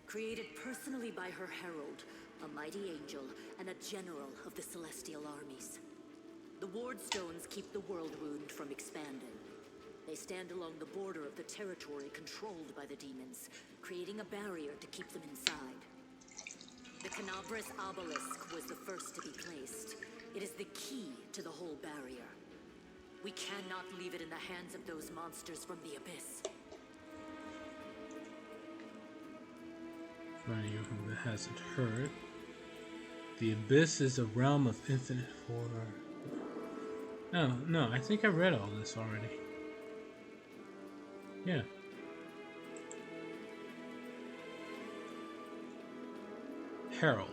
Created personally by her herald, a mighty angel, and a general of the celestial armies. The Ward Stones keep the world wound from expanding. They stand along the border of the territory controlled by the demons, creating a barrier to keep them inside. The Canabras obelisk was the first to be placed. It is the key to the whole barrier. We cannot leave it in the hands of those monsters from the abyss. For anyone who hasn't heard, the abyss is a realm of infinite horror. Oh, no, I think I read all this already. Yeah. Herald.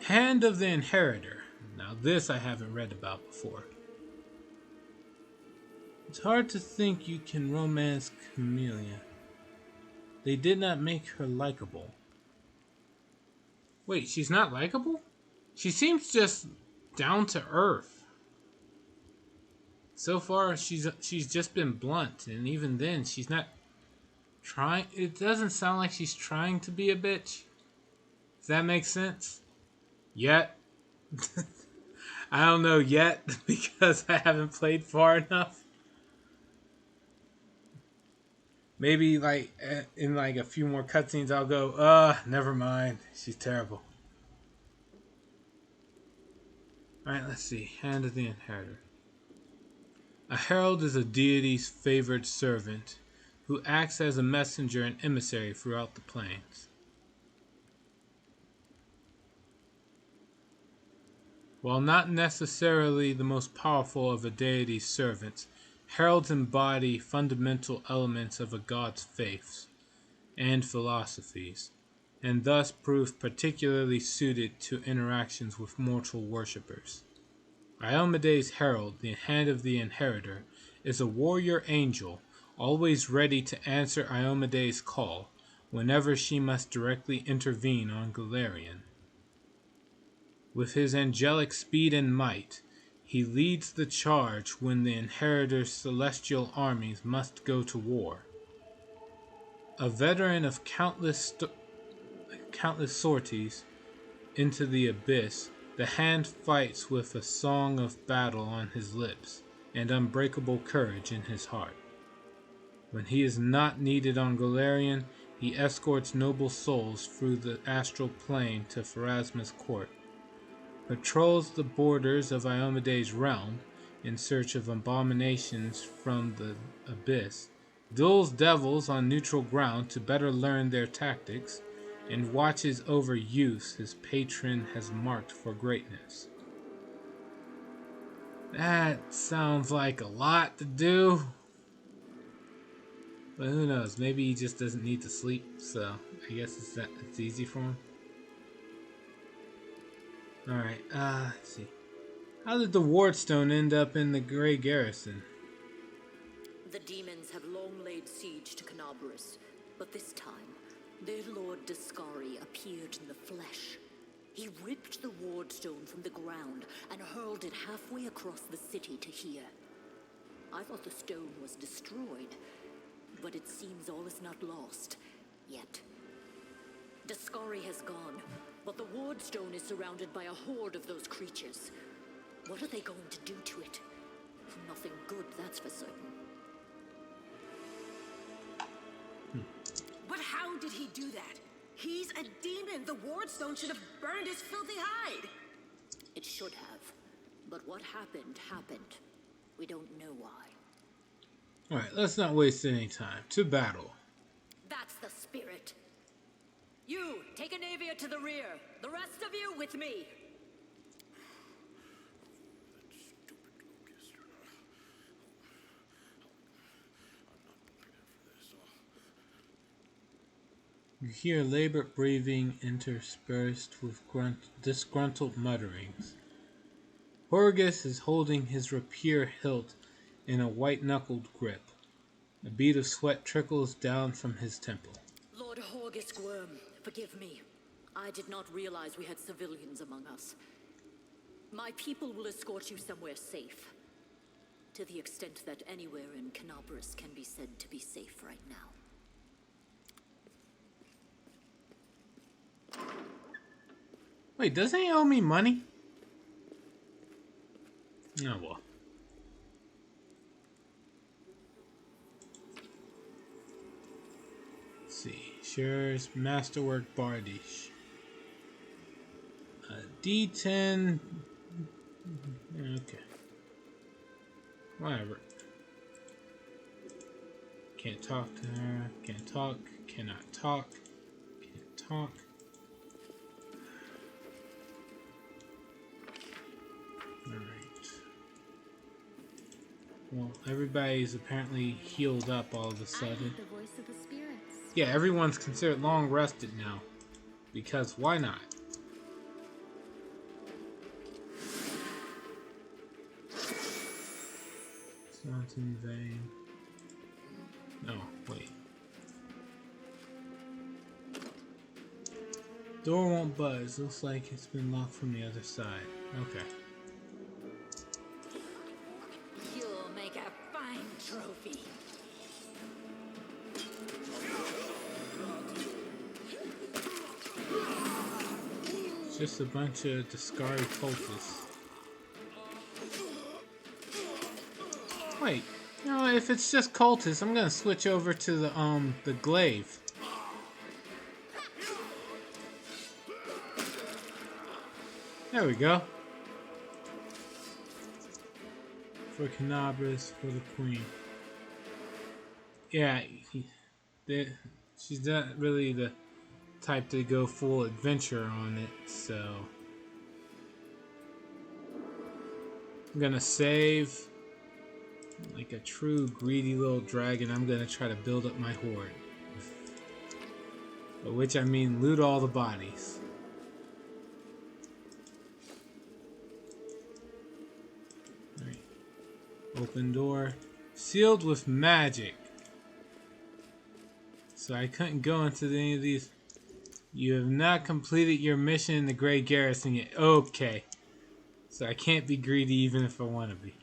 Hand of the Inheritor. Now this I haven't read about before. It's hard to think you can romance Camellia. They did not make her likable. Wait, she's not likable? She seems just down to earth. So far, she's just been blunt, and even then, she's not trying. It doesn't sound like she's trying to be a bitch. Does that make sense? Yet. I don't know yet because I haven't played far enough. Maybe like in like a few more cutscenes I'll go, never mind. She's terrible. Alright, let's see. Hand of the Inheritor. A herald is a deity's favored servant who acts as a messenger and emissary throughout the plains. While not necessarily the most powerful of a deity's servants, heralds embody fundamental elements of a god's faiths and philosophies, and thus prove particularly suited to interactions with mortal worshippers. Iomedae's herald, the Hand of the Inheritor, is a warrior angel, always ready to answer Iomedae's call whenever she must directly intervene on Golarion. With his angelic speed and might, he leads the charge when the Inheritor's celestial armies must go to war. A veteran of countless sorties into the abyss, the Hand fights with a song of battle on his lips and unbreakable courage in his heart. When he is not needed on Golarion, he escorts noble souls through the astral plane to Pharasma's court, patrols the borders of Iomedae's realm in search of abominations from the abyss, duels devils on neutral ground to better learn their tactics, and watches over youths his patron has marked for greatness. That sounds like a lot to do. But who knows, maybe he just doesn't need to sleep, so I guess it's easy for him. Alright, let's see. How did the Wardstone end up in the Grey Garrison? The demons have long laid siege to Canabris, but this time, their lord Dascari appeared in the flesh. He ripped the ward stone from the ground and hurled it halfway across the city to here. I thought the stone was destroyed, but it seems all is not lost yet. Dascari has gone, but the ward stone is surrounded by a horde of those creatures. What are they going to do to it? Nothing good, that's for certain. But how did he do that? He's a demon. The wardstone should have burned his filthy hide. It should have. But what happened, happened. We don't know why. Alright, let's not waste any time. To battle. That's the spirit. You, take Anavia to the rear. The rest of you with me. You hear labored breathing interspersed with disgruntled mutterings. Horgus is holding his rapier hilt in a white-knuckled grip. A bead of sweat trickles down from his temple. Lord Horgus Gwyrm, forgive me. I did not realize we had civilians among us. My people will escort you somewhere safe. To the extent that anywhere in Canabris can be said to be safe right now. Wait, doesn't he owe me money? Oh well. Let's see. Shares Masterwork Bardish. D10. Okay. Whatever. Can't talk to her. Can't talk. Cannot talk. Can't talk. Alright. Well, everybody's apparently healed up all of a sudden. The voice of the spirits. Yeah, everyone's considered long rested now. Because why not? It's not in vain. No, wait. Door won't budge. Looks like it's been locked from the other side. Okay. You'll make a fine trophy. It's just a bunch of Dascari cultists. Wait, you know, if it's just cultists, I'm gonna switch over to the glaive. There we go. For Canabris, for the queen. Yeah, she's not really the type to go full adventure on it, so I'm gonna save. Like a true greedy little dragon, I'm gonna try to build up my horde. By which I mean loot all the bodies. Alright. Open door. Sealed with magic. So I couldn't go into any of these. You have not completed your mission in the Grey Garrison yet. Okay. So I can't be greedy even if I want to be.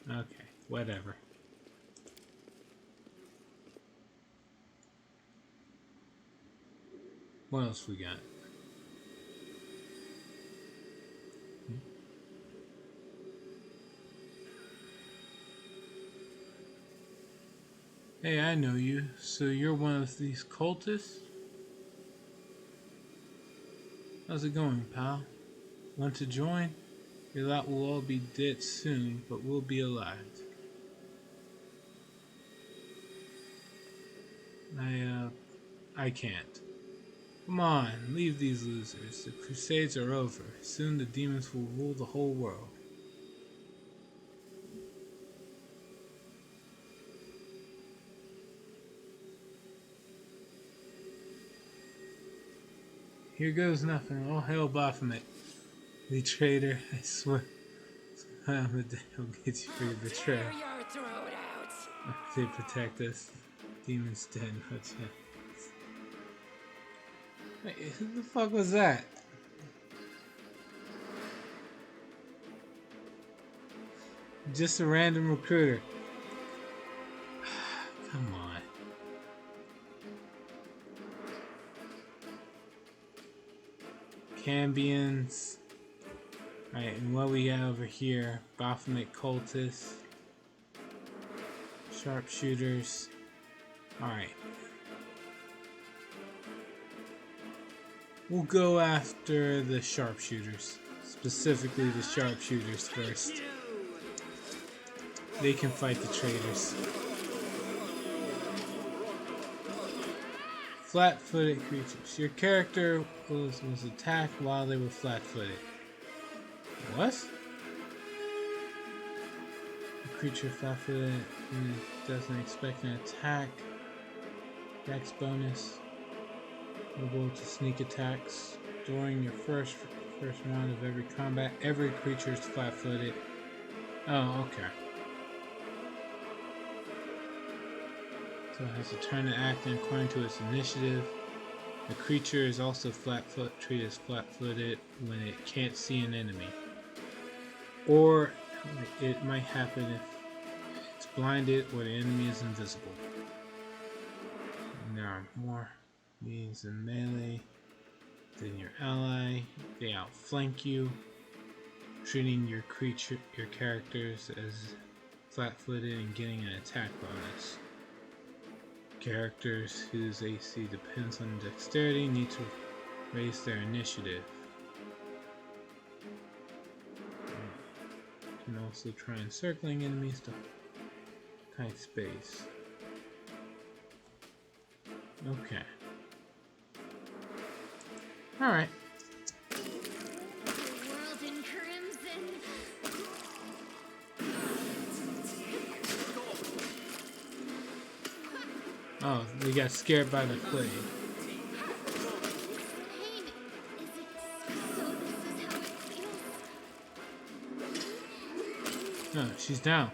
Okay, whatever. What else we got? Hey, I know you. So you're one of these cultists? How's it going, pal? Want to join? Your lot will all be dead soon, but we'll be alive. I can't. Come on, leave these losers. The Crusades are over. Soon the demons will rule the whole world. Here goes nothing. All hail Baphomet. The traitor, I swear. I'm the day I'll get you for your betrayal. Tear your throat out. They protect us. Demon's dead. No chance. Wait, who the fuck was that? Just a random recruiter. Come on. Cambions. Alright, and what we got over here? Baphomet cultists. Sharpshooters. Alright. We'll go after the sharpshooters. Specifically the sharpshooters first. They can fight the traitors. Flat-footed creatures. Your character was attacked while they were flat-footed. What? A creature flat-footed doesn't expect an attack. Dex bonus. Able to sneak attacks during your first round of every combat. Every creature is flat-footed. Oh, okay. So it has a turn to act according to its initiative. The creature is also treated as flat-footed when it can't see an enemy. Or it might happen if it's blinded or the enemy is invisible. And there are more beings in melee than your ally. They outflank you, treating your characters as flat-footed and getting an attack bonus. Characters whose AC depends on dexterity need to raise their initiative. You can also try encircling enemies to tight space. Okay. Alright. World in crimson. Oh, they got scared by the plague. Pain. Is it so this is how it feels? No, she's down.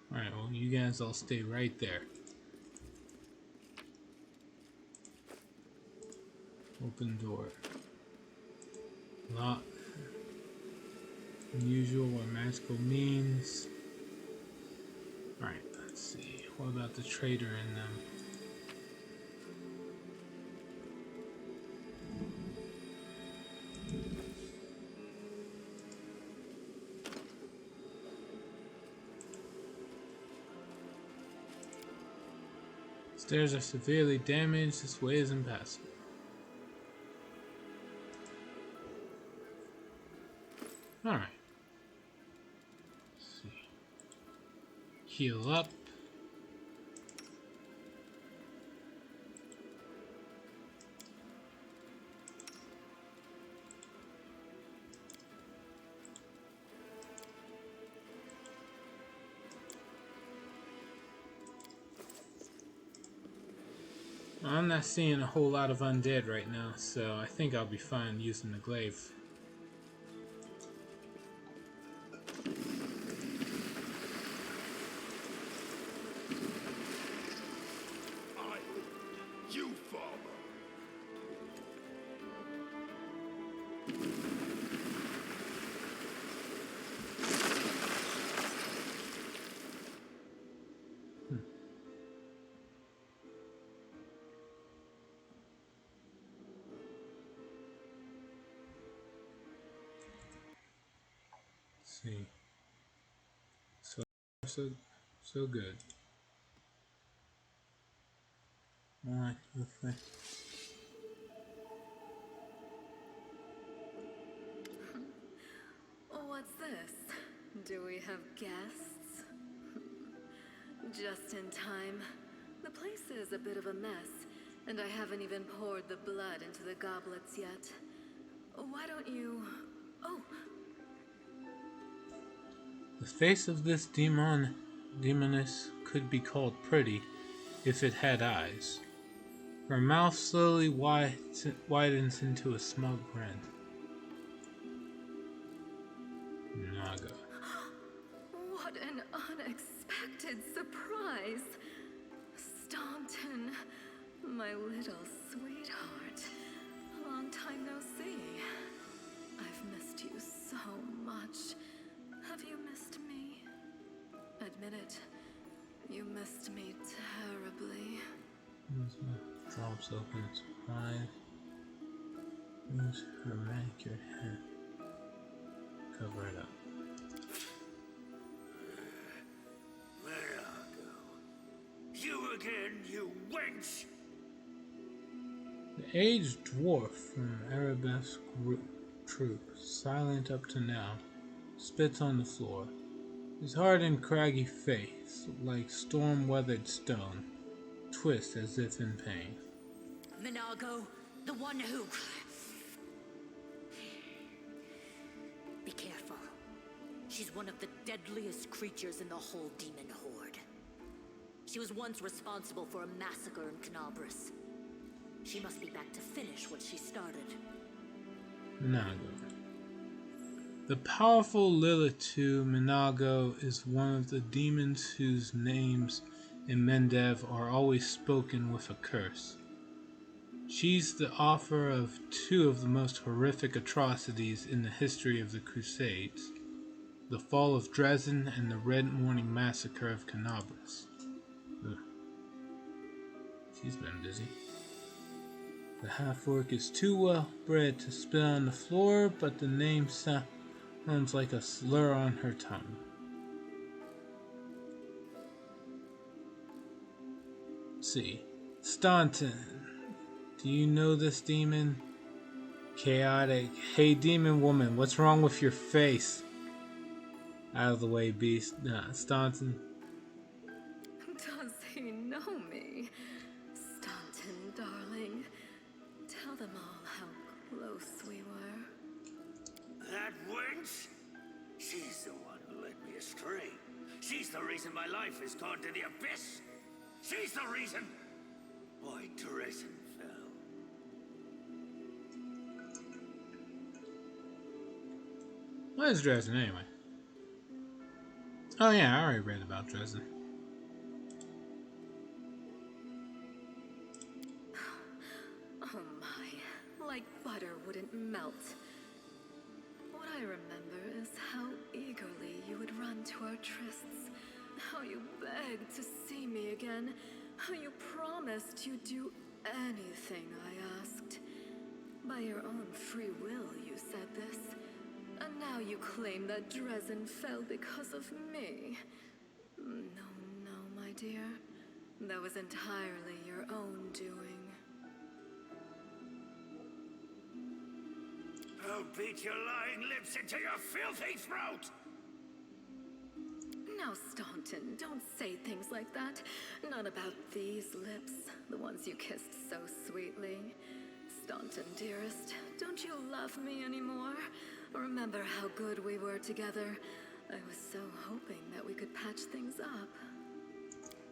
Alright, well, you guys all stay right there. Open door. Lock. Unusual or magical means. Alright, let's see. What about the traitor in them? Stairs are severely damaged. This way is impassable. Alright. Let's see. Heal up. I'm not seeing a whole lot of undead right now, so I think I'll be fine using the glaive. You follow. See. So good. Alright, okay. What's this? Do we have guests? Just in time. The place is a bit of a mess, and I haven't even poured the blood into the goblets yet. Why don't you... Oh, The face of this demoness could be called pretty if it had eyes. Her mouth slowly widens into a smug grin. Naga. What an unexpected surprise! Staunton, my little sweetheart. Long time no see. I've missed you so much. Have you missed me? Admit it. You missed me terribly. Drops open its pride. Moves her manicured head. Cover it up. Mirago. You again, you wench! The aged dwarf from Arabesque troop, silent up to now, spits on the floor. His hard and craggy face, like storm-weathered stone, twists as if in pain. Minago, the one who... Be careful. She's one of the deadliest creatures in the whole demon horde. She was once responsible for a massacre in Canabris. She must be back to finish what she started. Minago. The powerful Lilitu Minago is one of the demons whose names in Mendev are always spoken with a curse. She's the author of two of the most horrific atrocities in the history of the Crusades, the fall of Dresden and the Red Morning Massacre of Canabris. Ugh. She's been busy. The half-orc is too well bred to spit on the floor, but the name sounds like a slur on her tongue. Let's see. Staunton. Do you know this demon? Chaotic. Hey, demon woman, what's wrong with your face? Out of the way, beast. Staunton. Does he know me? Staunton, darling. Tell them all how close we were. That wench? She's the one who led me astray. She's the reason my life has gone to the abyss. She's the reason why Dresden fell. What is Dresden anyway? Oh yeah, I already read about Dresden. Oh my, like butter wouldn't melt. What I remember is how eagerly you would run to our trysts, how you begged to see me again, how you promised you'd do anything I asked. By your own free will, you said this. And now you claim that Dresden fell because of me. No, my dear. That was entirely your own doing. I'll beat your lying lips into your filthy throat! Now, Staunton, don't say things like that. Not about these lips, the ones you kissed so sweetly. Staunton, dearest, don't you love me anymore? Remember how good we were together? I was so hoping that we could patch things up.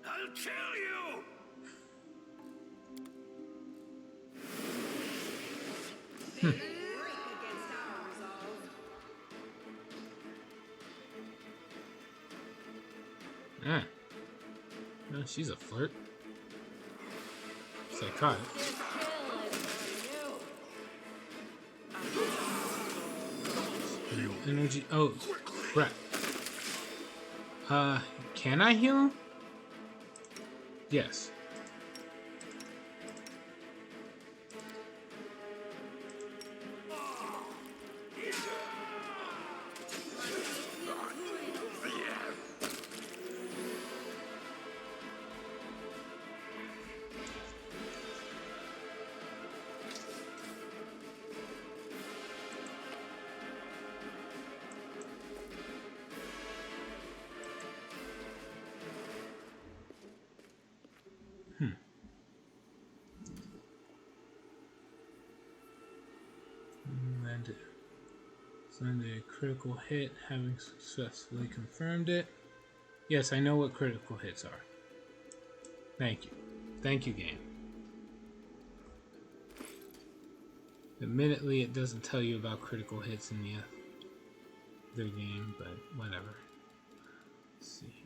I'll kill you! Yeah. No, she's a flirt. Psychotic. Energy. Oh, crap. Can I heal him? Yes. Send a critical hit, having successfully confirmed it. Yes, I know what critical hits are. Thank you. Thank you, game. Admittedly, it doesn't tell you about critical hits in the other game, but whatever. Let's see here.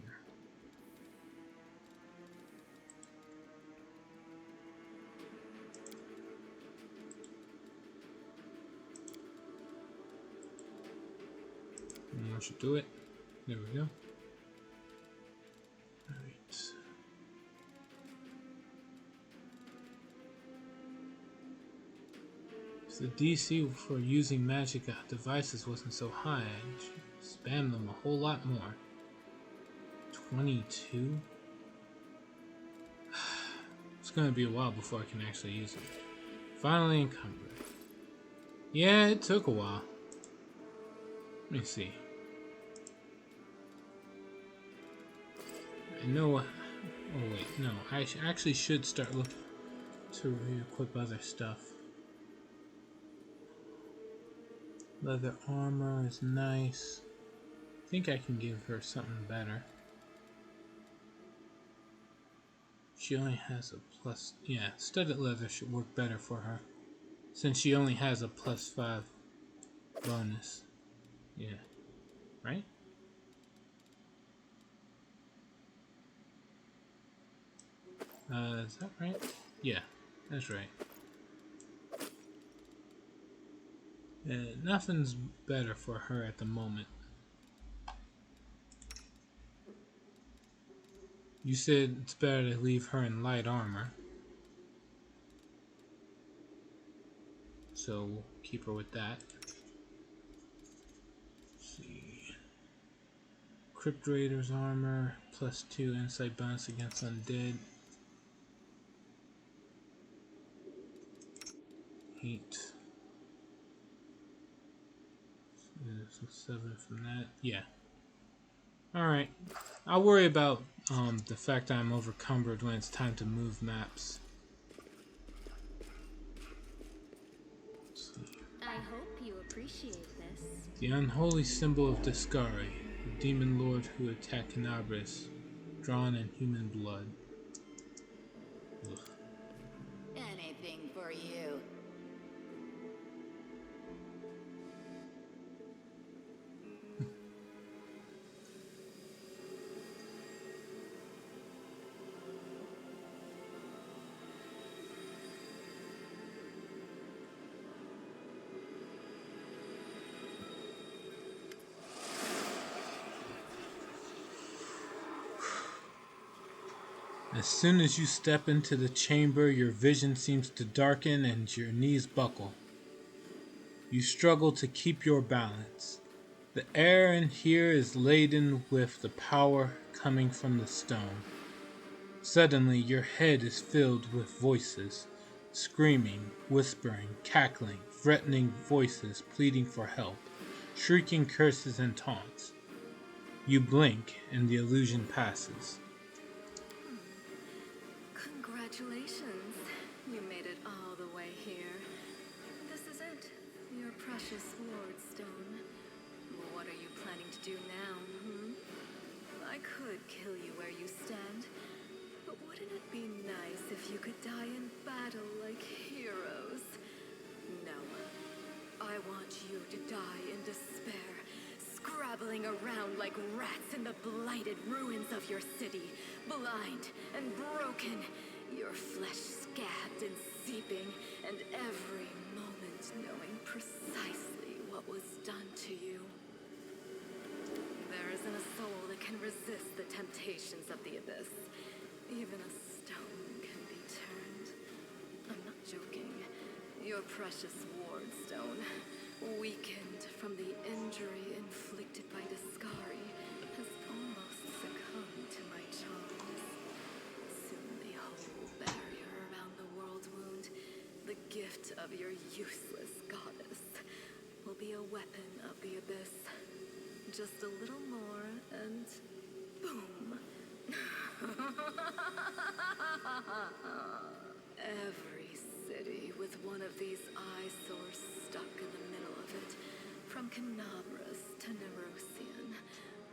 And that should do it. There we go. Alright. If the DC for using magic devices wasn't so high, I'd spam them a whole lot more. 22? It's gonna be a while before I can actually use them. Finally encumbered. Yeah, it took a while. Let me see. I know what. Oh wait, no. I actually should start looking to re-equip other stuff. Leather armor is nice. I think I can give her something better. She only has a plus. Yeah, studded leather should work better for her, since she only has a +5 bonus. Yeah. Right? Is that right? Yeah, that's right. Nothing's better for her at the moment. You said it's better to leave her in light armor. So we'll keep her with that. Let's see. Crypt Raider's armor, +2 insight bonus against undead. 8. So 7 from that. Yeah. Alright. I'll worry about the fact that I'm overcumbered when it's time to move maps. I hope you appreciate this. The unholy symbol of Discari, the demon lord who attacked Canabris, drawn in human blood. Ugh. Anything for you. As soon as you step into the chamber, your vision seems to darken and your knees buckle. You struggle to keep your balance. The air in here is laden with the power coming from the stone. Suddenly, your head is filled with voices, screaming, whispering, cackling, threatening voices pleading for help, shrieking curses and taunts. You blink and the illusion passes. Congratulations. You made it all the way here. This is it. Your precious Wardstone. Well, what are you planning to do now, I could kill you where you stand, but wouldn't it be nice if you could die in battle like heroes? No. I want you to die in despair, scrabbling around like rats in the blighted ruins of your city, blind and broken, your flesh scabbed and seeping, and every moment knowing precisely what was done to you. There isn't a soul that can resist the temptations of the abyss. Even a stone can be turned. I'm not joking. Your precious Wardstone, weakened from the injury inflicted by Discari, has almost succumbed to my charms. Soon the whole barrier around the world wound, the gift of your useless goddess, will be a weapon of the abyss. Just a little more, and boom. Every city with one of these eyesores stuck in the middle of it from Canabras to Nerosian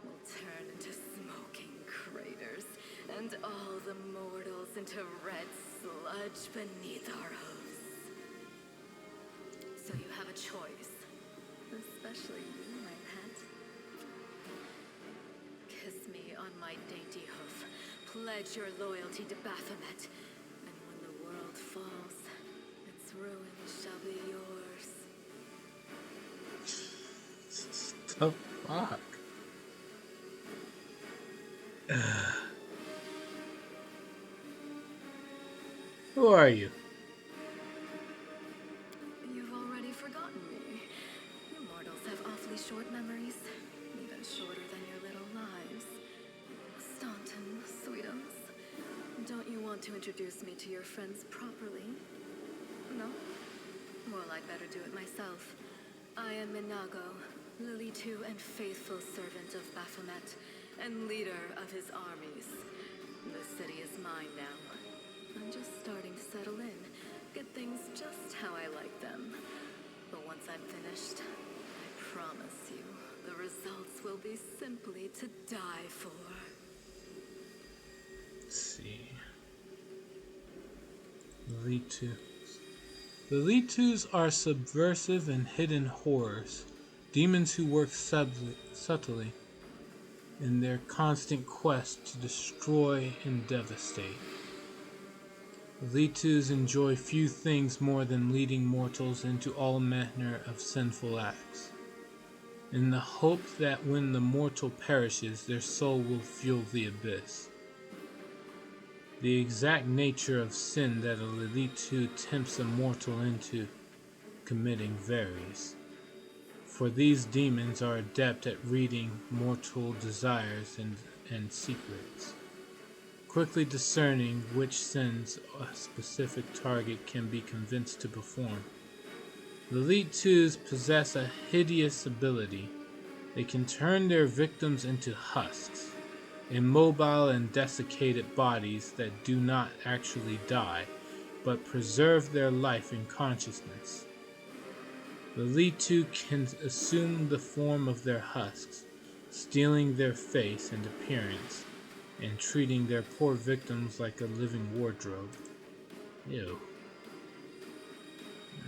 will turn into smoking craters, and all the mortals into red sludge beneath our hooves. So you have a choice, especially you, my pet. Kiss me on my dainty hoof, pledge your loyalty to Baphomet, and when the world falls, its ruin shall be yours. The fuck? Who are you? You've already forgotten me. You mortals have awfully short memories, even shorter than your little lives. Staunton, sweetums, don't you want to introduce me to your friends properly? No? Well, I'd better do it myself. I am Minago, Lilitu and faithful servant of Baphomet, and leader of his armies. The city is mine now. I'm just starting to settle in, get things just how I like them. But once I'm finished, I promise you, the results will be simply to die for. Let's see. Litus. The Litus are subversive and hidden horrors, demons who work subtly in their constant quest to destroy and devastate. The Litus enjoy few things more than leading mortals into all manner of sinful acts, in the hope that when the mortal perishes, their soul will fuel the abyss. The exact nature of sin that a Lilitu tempts a mortal into committing varies, for these demons are adept at reading mortal desires and secrets, quickly discerning which sins a specific target can be convinced to perform. The Lilitus possess a hideous ability. They can turn their victims into husks, immobile and desiccated bodies that do not actually die, but preserve their life and consciousness. The Litu can assume the form of their husks, stealing their face and appearance, and treating their poor victims like a living wardrobe. Ew.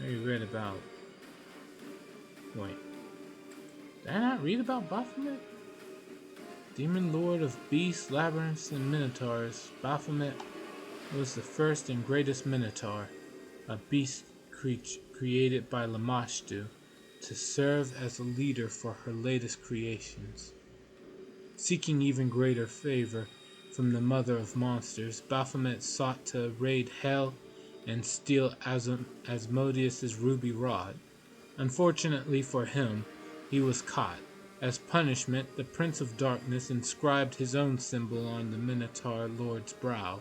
I read about... Wait. Did I not read about Baphomet? Demon Lord of beasts, labyrinths, and minotaurs, Baphomet was the first and greatest minotaur, a beast created by Lamashtu to serve as a leader for her latest creations. Seeking even greater favor from the mother of monsters, Baphomet sought to raid Hell and steal Asmodeus' ruby rod. Unfortunately for him, he was caught. As punishment, the Prince of Darkness inscribed his own symbol on the Minotaur Lord's brow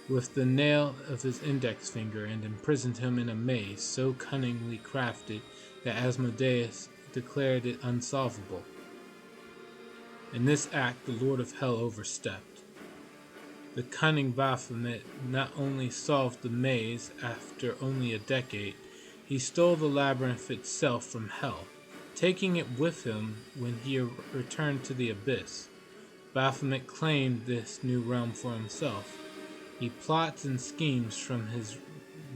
with the nail of his index finger and imprisoned him in a maze so cunningly crafted that Asmodeus declared it unsolvable. In this act, the Lord of Hell overstepped. The cunning Baphomet not only solved the maze after only a decade, he stole the labyrinth itself from Hell, taking it with him when he returned to the Abyss. Baphomet claimed this new realm for himself. He plots and schemes from his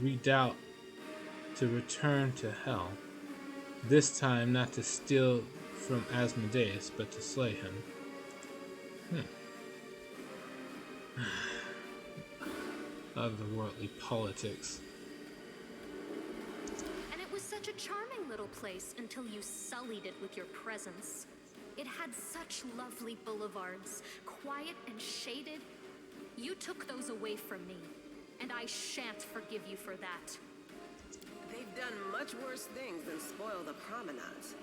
redoubt to return to Hell, this time not to steal from Asmodeus, but to slay him. Otherworldly politics. And it was such a charming little place until you sullied it with your presence. It had such lovely boulevards, quiet and shaded. You took those away from me, and I shan't forgive you for that. They've done much worse things than spoil the promenades.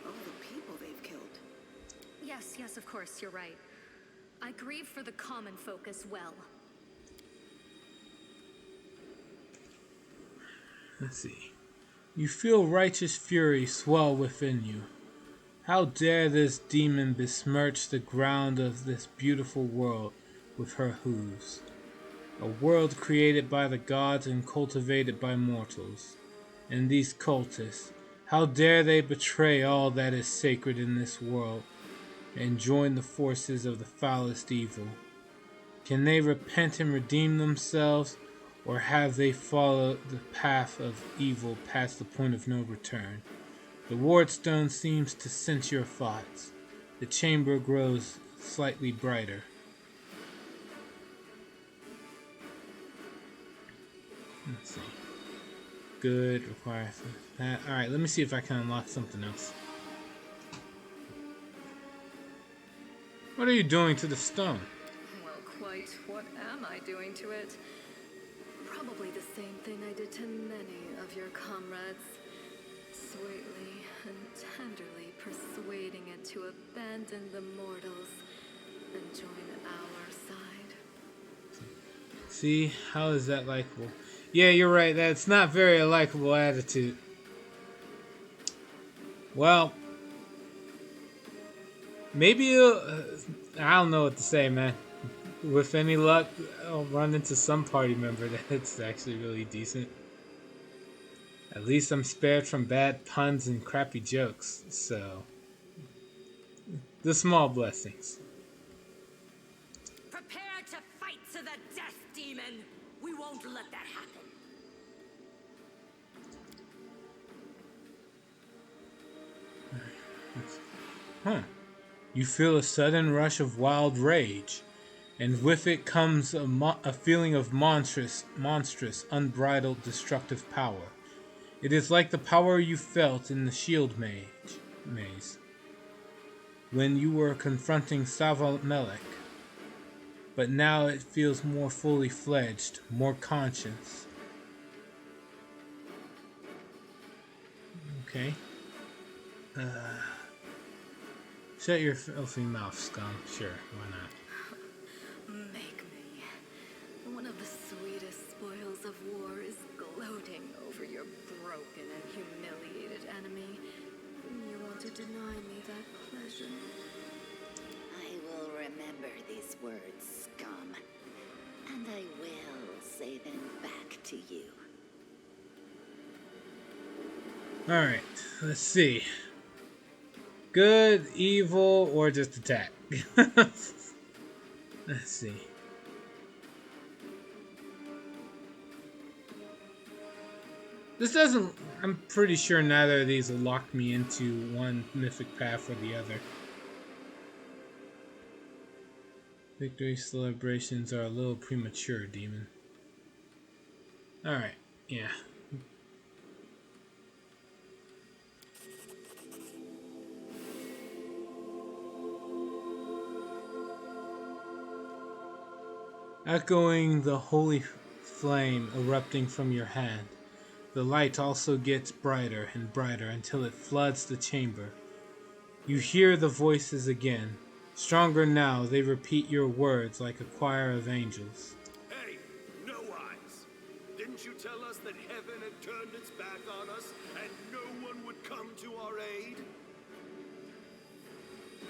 All the people they've killed. Yes, of course, you're right. I grieve for the common folk as well. Let's see. You feel righteous fury swell within you. How dare this demon besmirch the ground of this beautiful world with her hooves? A world created by the gods and cultivated by mortals. And these cultists, How dare they betray all that is sacred in this world and join the forces of the foulest evil? Can they repent and redeem themselves, or have they followed the path of evil past the point of no return? The wardstone seems to sense your thoughts. The chamber grows slightly brighter. Let's see. Good, requires that. Alright, let me see if I can unlock something else. What are you doing to the stone? Well, quite what am I doing to it? Probably the same thing I did to many of your comrades. Sweetly and tenderly persuading it to abandon the mortals and join our side. See, how is that likable? Yeah, you're right. That's not very a likable attitude. Well, maybe I don't know what to say, man. With any luck, I'll run into some party member that's actually really decent. At least I'm spared from bad puns and crappy jokes, so the small blessings. Prepare to fight to the death, demon! We won't let that happen. Huh. You feel a sudden rush of wild rage, and with it comes a feeling of monstrous, unbridled, destructive power. It is like the power you felt in the Shield Maze when you were confronting Savamelech, but now it feels more fully fledged, more conscious. Okay. Shut your filthy mouth, scum. Sure, why not? Make me. One of the sweetest spoils of war is gloating over your broken and humiliated enemy. You want to deny me that pleasure? I will remember these words, scum. And I will say them back to you. Alright, let's see. Good, evil, or just attack? Let's see. This doesn't... I'm pretty sure neither of these will lock me into one mythic path or the other. Victory celebrations are a little premature, demon. Alright, yeah. Echoing the holy flame erupting from your hand, the light also gets brighter and brighter until it floods the chamber. You hear the voices again. Stronger now, they repeat your words like a choir of angels. Hey, No Eyes! Didn't you tell us that heaven had turned its back on us and no one would come to our aid?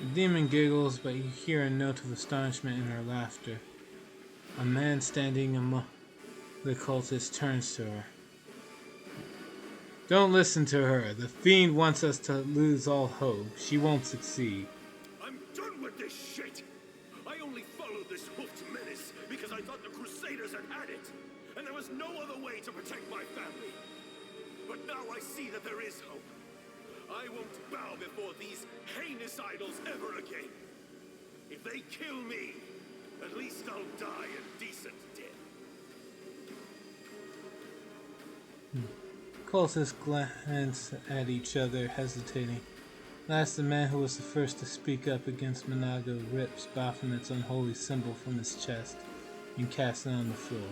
The demon giggles, but you hear a note of astonishment in her laughter. A man standing among the cultists turns to her. Don't listen to her. The fiend wants us to lose all hope. She won't succeed. I'm done with this shit! I only followed this hoofed menace because I thought the Crusaders had it, and there was no other way to protect my family. But now I see that there is hope. I won't bow before these heinous idols ever again. If they kill me, at least I'll die a decent death. Cultists glance at each other, hesitating. Last, the man who was the first to speak up against Manago rips Baphomet's unholy symbol from his chest and casts it on the floor.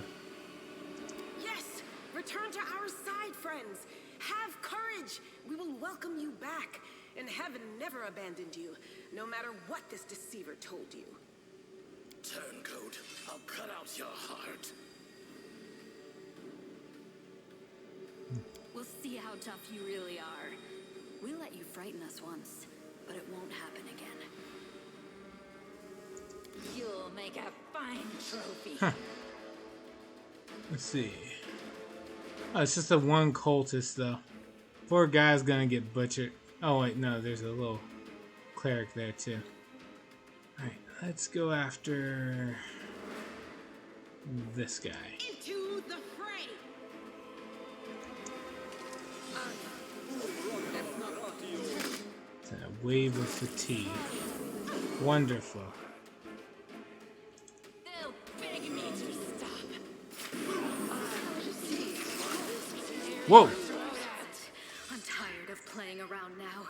Yes! Return to our side, friends! Have courage! We will welcome you back, and heaven never abandoned you, no matter what this deceiver told you. Turncoat, I'll cut out your heart. We'll see how tough you really are. We let you frighten us once, but it won't happen again. You'll make a fine trophy. Huh. Let's see. Oh, it's just a one cultist, though. Poor guy's gonna get butchered. Oh wait, no, there's a little cleric there too. Alright, let's go after this guy. Into the fray! It's a wave of fatigue. Wonderful. They'll beg me to stop. Whoa! I'm tired of playing around now.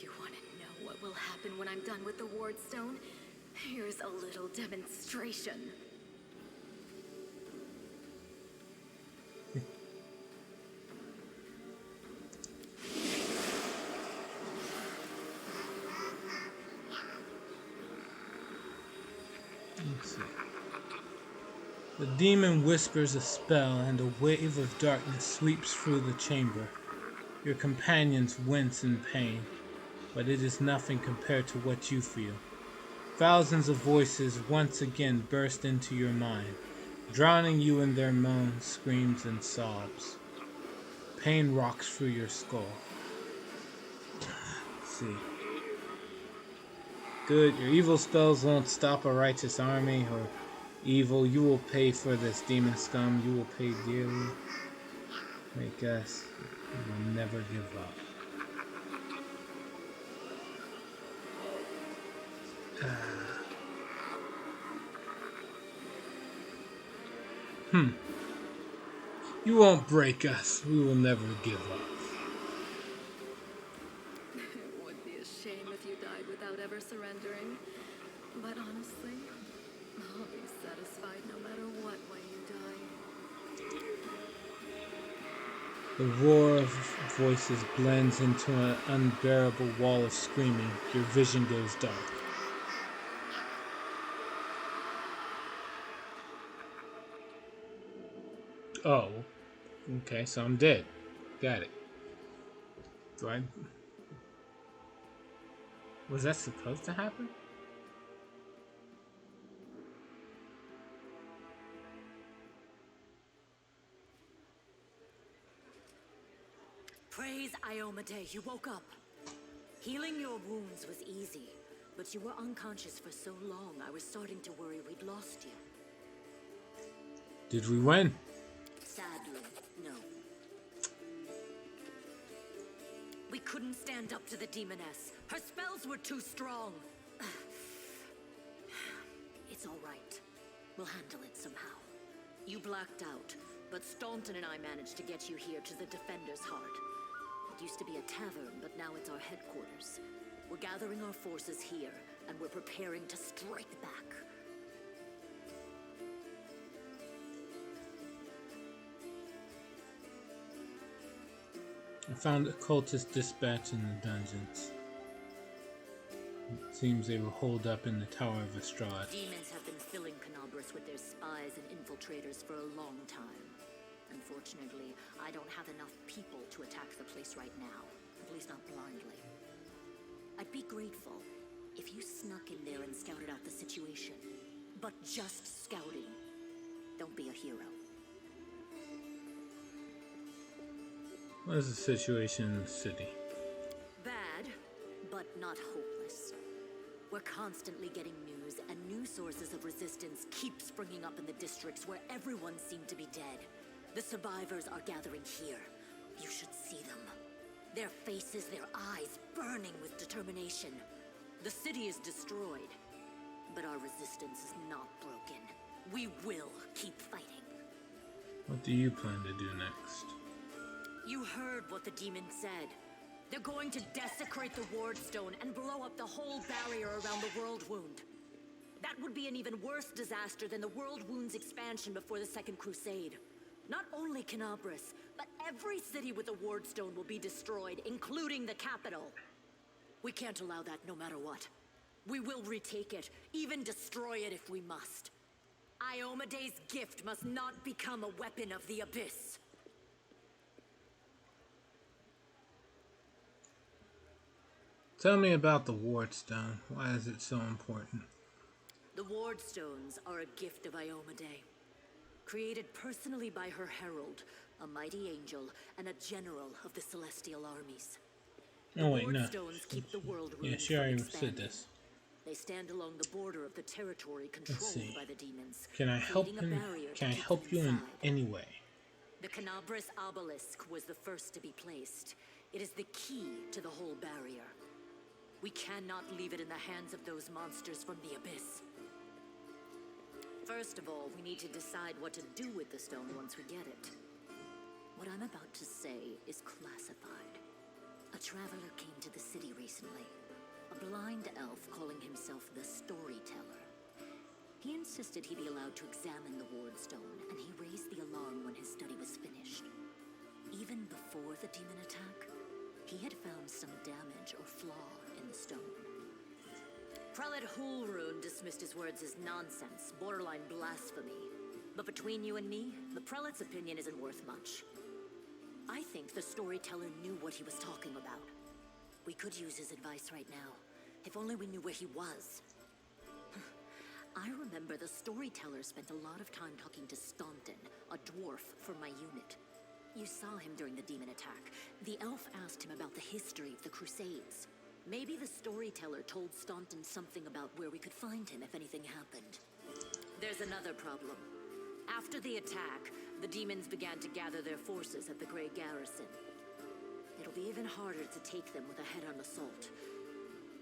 You want to know what will happen when I'm done with the Wardstone? Here's a little demonstration. Let's see. The demon whispers a spell, and a wave of darkness sweeps through the chamber. Your companions wince in pain, but it is nothing compared to what you feel. Thousands of voices once again burst into your mind, drowning you in their moans, screams, and sobs. Pain rocks through your skull. Let's see. Good, your evil spells won't stop a righteous army, or evil. You will pay for this, demon scum. You will pay dearly. Make us. You will never give up. You won't break us. We will never give up. It would be a shame if you died without ever surrendering. But honestly, I'll be satisfied no matter what way you die. The roar of voices blends into an unbearable wall of screaming. Your vision goes dark. Oh. Okay, so I'm dead. Got it. Do I... Was that supposed to happen? Praise Iomedae, you woke up. Healing your wounds was easy, but you were unconscious for so long, I was starting to worry we'd lost you. Did we win? Sadly, no. We couldn't stand up to the demoness. Her spells were too strong. It's all right. We'll handle it somehow. You blacked out, but Staunton and I managed to get you here to the Defender's Heart. It used to be a tavern, but now it's our headquarters. We're gathering our forces here, and we're preparing to strike back. I found a cultist dispatch in the dungeons. It seems they were holed up in the Tower of Astrad. Demons have been filling Canabras with their spies and infiltrators for a long time. Unfortunately, I don't have enough people to attack the place right now. At least not blindly. I'd be grateful if you snuck in there and scouted out the situation. But just scouting. Don't be a hero. What is the situation in the city? Bad, but not hopeless. We're constantly getting news, and new sources of resistance keep springing up in the districts where everyone seemed to be dead. The survivors are gathering here. You should see them. Their faces, their eyes burning with determination. The city is destroyed, but our resistance is not broken. We will keep fighting. What do you plan to do next? You heard what the demon said. They're going to desecrate the Wardstone and blow up the whole barrier around the World Wound. That would be an even worse disaster than the World Wound's expansion before the Second Crusade. Not only Canabras, but every city with a Wardstone will be destroyed, including the capital. We can't allow that no matter what. We will retake it, even destroy it if we must. Iomedae's gift must not become a weapon of the Abyss. Tell me about the Wardstone. Why is it so important? The Wardstones are a gift of Iomedae. Created personally by her herald, a mighty angel, and a general of the celestial armies. Oh wait, no. Stones keep the world Yeah, ruined she from already said expanding. this. They stand along the border of the territory controlled see. by the demons. Can I help creating a him? barrier Can I to keep help them you in inside. any way? The Canabris obelisk was the first to be placed. It is the key to the whole barrier. We cannot leave it in the hands of those monsters from the abyss. First of all, we need to decide what to do with the stone once we get it. What I'm about to say is classified. A traveler came to the city recently. A blind elf calling himself the Storyteller. He insisted he be allowed to examine the ward stone, and he raised the alarm when his study was finished. Even before the demon attack, he had found some damage or flaw in the stone. Prelate Hulrune dismissed his words as nonsense, borderline blasphemy. But between you and me, the prelate's opinion isn't worth much. I think the storyteller knew what he was talking about. We could use his advice right now, if only we knew where he was. I remember the storyteller spent a lot of time talking to Staunton, a dwarf from my unit. You saw him during the demon attack. The elf asked him about the history of the Crusades. Maybe the storyteller told Staunton something about where we could find him if anything happened. There's another problem. After the attack, the demons began to gather their forces at the Grey Garrison. It'll be even harder to take them with a head-on assault.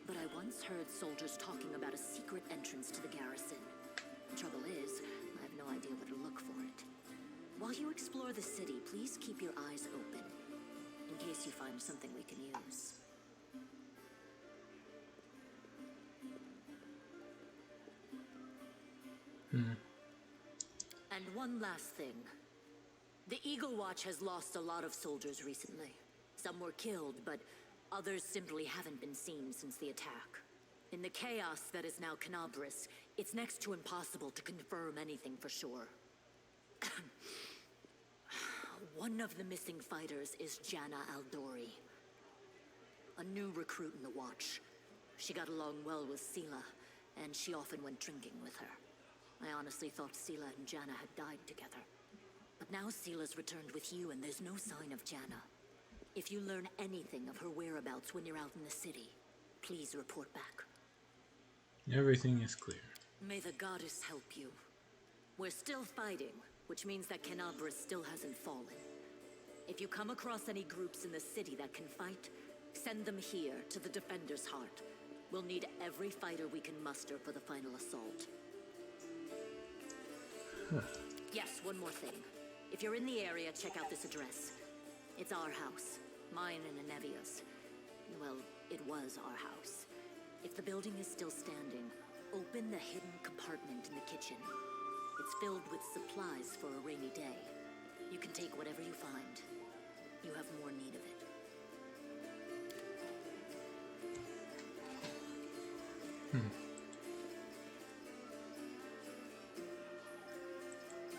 But I once heard soldiers talking about a secret entrance to the garrison. The trouble is, I have no idea where to look for it. While you explore the city, please keep your eyes open, in case you find something we can use. And one last thing. The Eagle Watch has lost a lot of soldiers recently. Some were killed, but others simply haven't been seen since the attack. In the chaos that is now Canabris, it's next to impossible to confirm anything for sure. One of the missing fighters is Janna Aldori, a new recruit in the Watch. She got along well with Sela, and she often went drinking with her. I honestly thought Sela and Janna had died together. But now Sela's returned with you, and there's no sign of Janna. If you learn anything of her whereabouts when you're out in the city, please report back. Everything is clear. May the goddess help you. We're still fighting, which means that Canabris still hasn't fallen. If you come across any groups in the city that can fight, send them here to the Defender's Heart. We'll need every fighter we can muster for the final assault. Yes, one more thing. If you're in the area, check out this address. It's our house. Mine and Anevia's. Well, it was our house. If the building is still standing, open the hidden compartment in the kitchen. It's filled with supplies for a rainy day. You can take whatever you find. You have more need of it.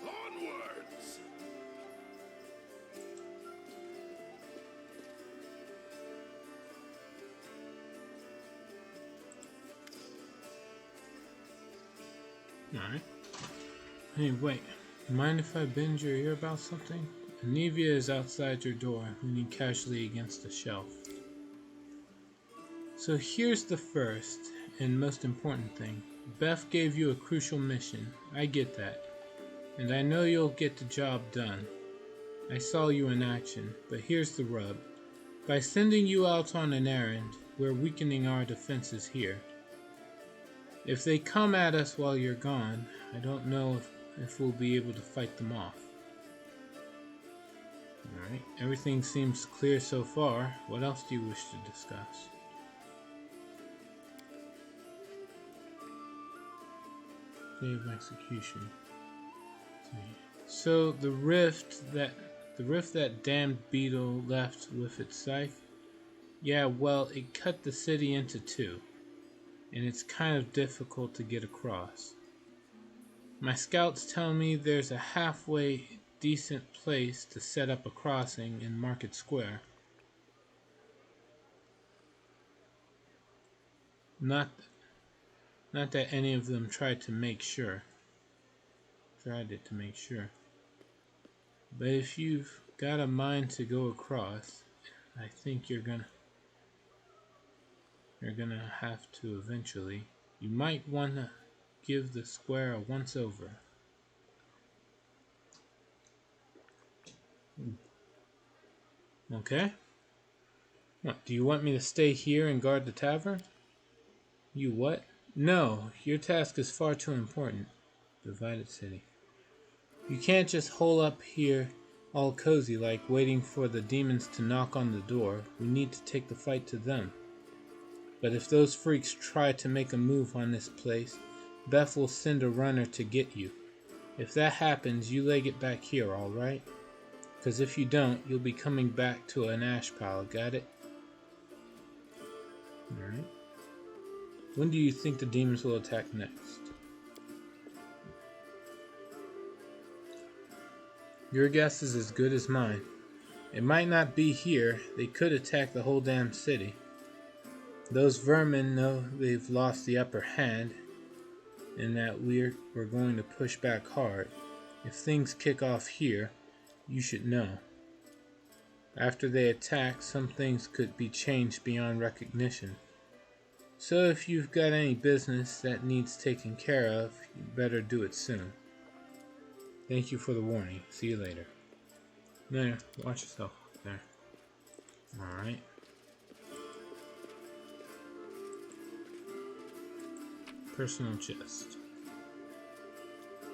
Onwards! Alright. Hey, wait. Mind if I bend your ear about something? Anevia is outside your door, leaning casually against a shelf. So here's the first and most important thing. Beth gave you a crucial mission. I get that. And I know you'll get the job done. I saw you in action, but here's the rub. By sending you out on an errand, we're weakening our defenses here. If they come at us while you're gone, I don't know if we'll be able to fight them off. Alright, everything seems clear so far. What else do you wish to discuss? Day of execution. So the rift that damned beetle left with its scythe, yeah, well, it cut the city into two, and it's kind of difficult to get across. My scouts tell me there's a halfway decent place to set up a crossing in Market Square. Not that any of them tried to make sure. tried it to make sure. But if you've got a mind to go across, I think you're gonna have to eventually. You might wanna give the square a once over. Okay? What, do you want me to stay here and guard the tavern? You what? No, your task is far too important. Divided city. You can't just hole up here all cozy like waiting for the demons to knock on the door. We need to take the fight to them. But if those freaks try to make a move on this place, Beth will send a runner to get you. If that happens, you leg it back here, alright? Because if you don't, you'll be coming back to an ash pile, got it? Alright. When do you think the demons will attack next? Your guess is as good as mine. It might not be here. They could attack the whole damn city. Those vermin know they've lost the upper hand and that we're going to push back hard. If things kick off here, you should know. After they attack, some things could be changed beyond recognition. So if you've got any business that needs taken care of, you better do it soon. Thank you for the warning. See you later. There, watch yourself. There. Alright. Personal chest.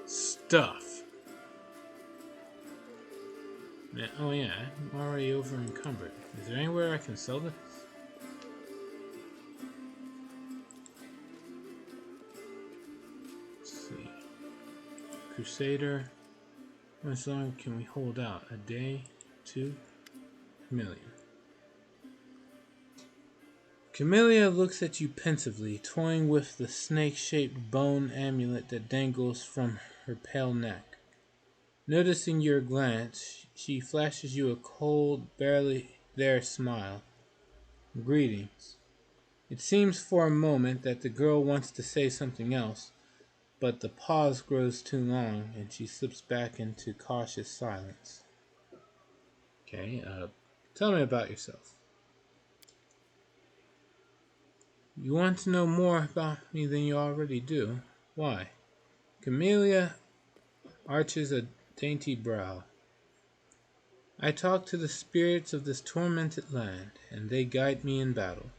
Stuff. Man, oh yeah, I'm already over encumbered. Is there anywhere I can sell this? Let's see. Crusader. How much longer can we hold out? A day? 2 million. Camellia looks at you pensively, toying with the snake-shaped bone amulet that dangles from her pale neck. Noticing your glance, she flashes you a cold, barely there smile. Greetings. It seems for a moment that the girl wants to say something else, but the pause grows too long, and she slips back into cautious silence. Okay, tell me about yourself. You want to know more about me than you already do? Why? Camellia arches a dainty brow. I talk to the spirits of this tormented land, and they guide me in battle.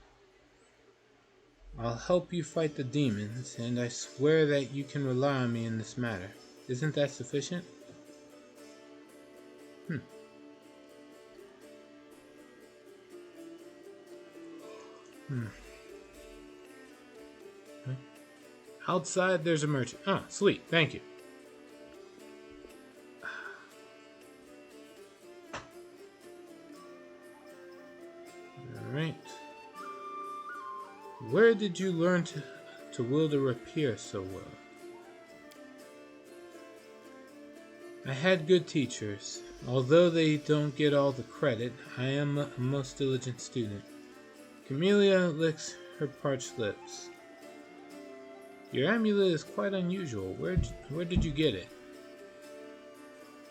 I'll help you fight the demons, and I swear that you can rely on me in this matter. Isn't that sufficient? Outside, there's a merchant. Ah, sweet. Thank you. Alright. Where did you learn to wield a rapier so well? I had good teachers. Although they don't get all the credit, I am a most diligent student. Camellia licks her parched lips. Your amulet is quite unusual. Where did you get it?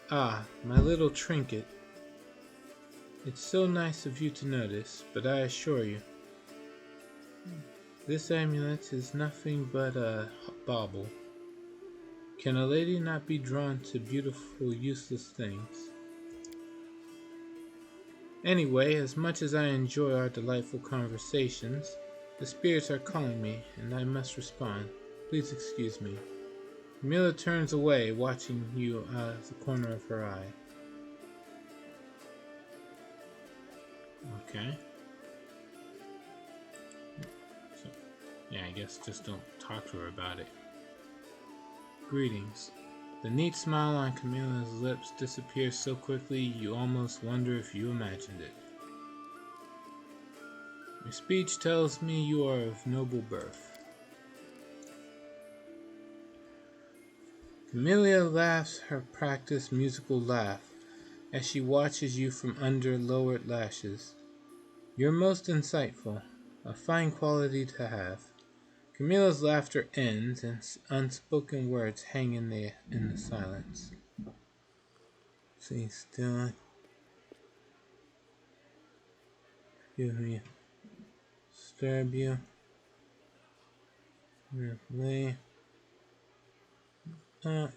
Ah, my little trinket. It's so nice of you to notice, but I assure you, this amulet is nothing but a bauble. Can a lady not be drawn to beautiful, useless things? Anyway, as much as I enjoy our delightful conversations, the spirits are calling me, and I must respond. Please excuse me. Camilla turns away, watching you out of the corner of her eye. Okay. So, yeah, I guess just don't talk to her about it. Greetings. The neat smile on Camilla's lips disappears so quickly you almost wonder if you imagined it. Your speech tells me you are of noble birth. Camellia laughs her practiced musical laugh as she watches you from under lowered lashes. You're most insightful, a fine quality to have. Camilla's laughter ends, and unspoken words hang in the silence. See, still, give me, disturb you, replay. Okay,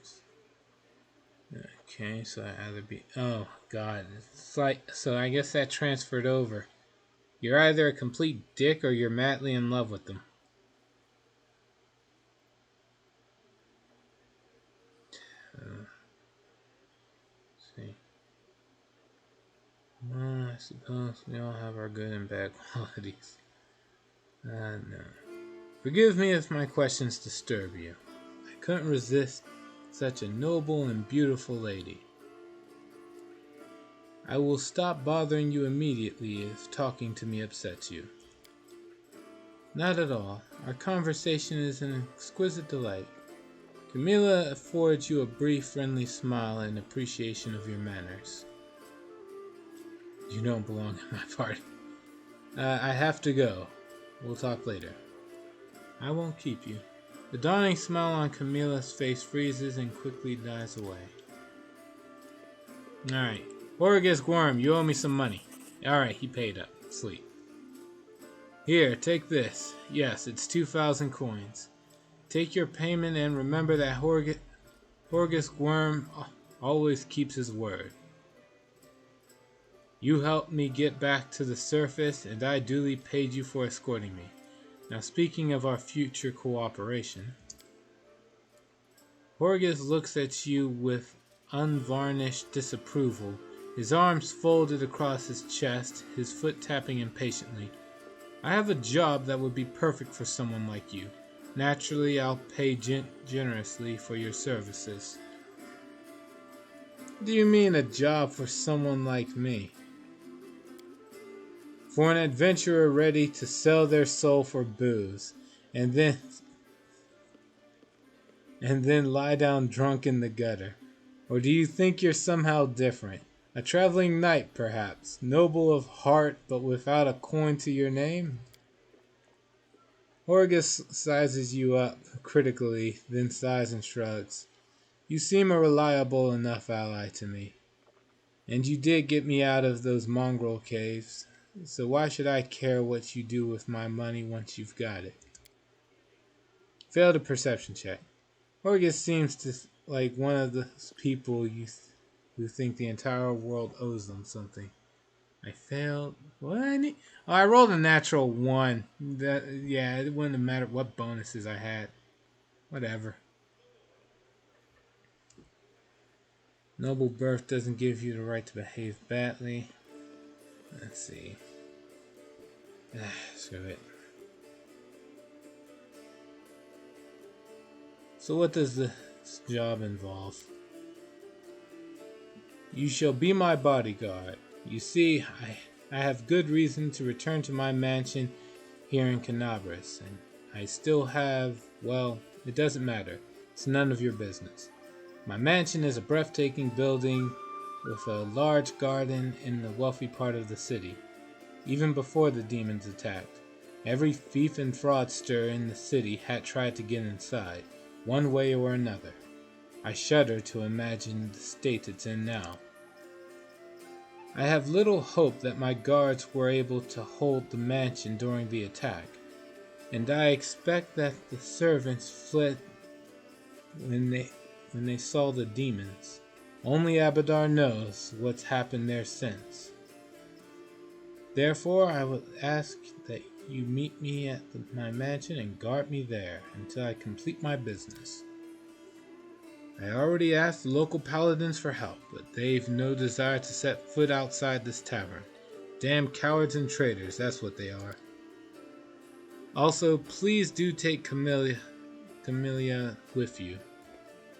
so I either be. Oh God, it's like so. I guess that transferred over. You're either a complete dick or you're madly in love with them. See. Well, I suppose we all have our good and bad qualities. No. Forgive me if my questions disturb you. I couldn't resist such a noble and beautiful lady. I will stop bothering you immediately if talking to me upsets you. Not at all. Our conversation is an exquisite delight. Camilla affords you a brief, friendly smile in appreciation of your manners. You don't belong in my party. I have to go. We'll talk later. I won't keep you. The dawning smile on Camilla's face freezes and quickly dies away. Alright. Horgus Worm, you owe me some money. Alright, he paid up. Sleep. Here, take this. Yes, it's 2,000 coins. Take your payment and remember that Horgus Worm always keeps his word. You helped me get back to the surface, and I duly paid you for escorting me. Now, speaking of our future cooperation, Horgus looks at you with unvarnished disapproval, his arms folded across his chest, his foot tapping impatiently. I have a job that would be perfect for someone like you. Naturally, I'll pay generously for your services. What do you mean a job for someone like me? For an adventurer ready to sell their soul for booze, and then lie down drunk in the gutter. Or do you think you're somehow different? A traveling knight, perhaps, noble of heart but without a coin to your name? Horgus sizes you up critically, then sighs and shrugs. You seem a reliable enough ally to me. And you did get me out of those mongrel caves. So why should I care what you do with my money once you've got it? Failed a perception check. Horgus seems to like one of those people who think the entire world owes them something. I failed. What I need? Oh, I rolled a natural 1. Yeah, it wouldn't have mattered what bonuses I had. Whatever. Noble birth doesn't give you the right to behave badly. Let's see. Screw it. So what does this job involve? You shall be my bodyguard. You see, I have good reason to return to my mansion here in Canabris, and I still have, well, it doesn't matter. It's none of your business. My mansion is a breathtaking building with a large garden in the wealthy part of the city. Even before the demons attacked, every thief and fraudster in the city had tried to get inside, one way or another. I shudder to imagine the state it's in now. I have little hope that my guards were able to hold the mansion during the attack, and I expect that the servants fled when they saw the demons. Only Abadar knows what's happened there since. Therefore, I would ask that you meet me at my mansion and guard me there until I complete my business. I already asked the local paladins for help, but they've no desire to set foot outside this tavern. Damn cowards and traitors, that's what they are. Also, please do take Camilla with you.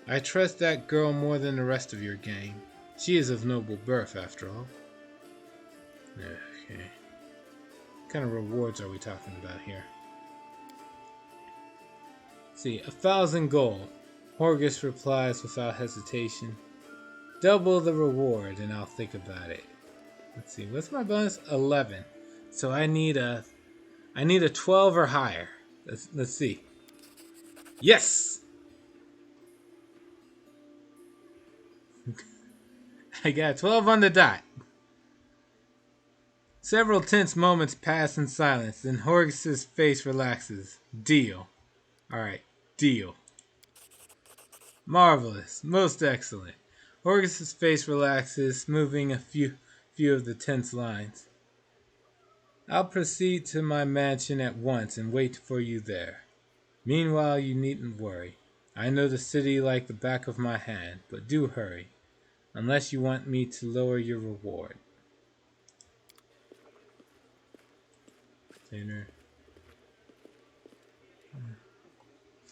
I trust that girl more than the rest of your gang. She is of noble birth, after all. Okay. What kind of rewards are we talking about here? Let's see, 1,000 gold. Horgus replies without hesitation. Double the reward and I'll think about it. Let's see, what's my bonus? 11. So I need a 12 or higher. Let's see. Yes! I got 12 on the dot. Several tense moments pass in silence, then Horgus's face relaxes. Deal. Alright, deal. Marvelous. Most excellent. Horgus's face relaxes, smoothing a few of the tense lines. I'll proceed to my mansion at once and wait for you there. Meanwhile, you needn't worry. I know the city like the back of my hand, but do hurry, unless you want me to lower your reward. Dinner.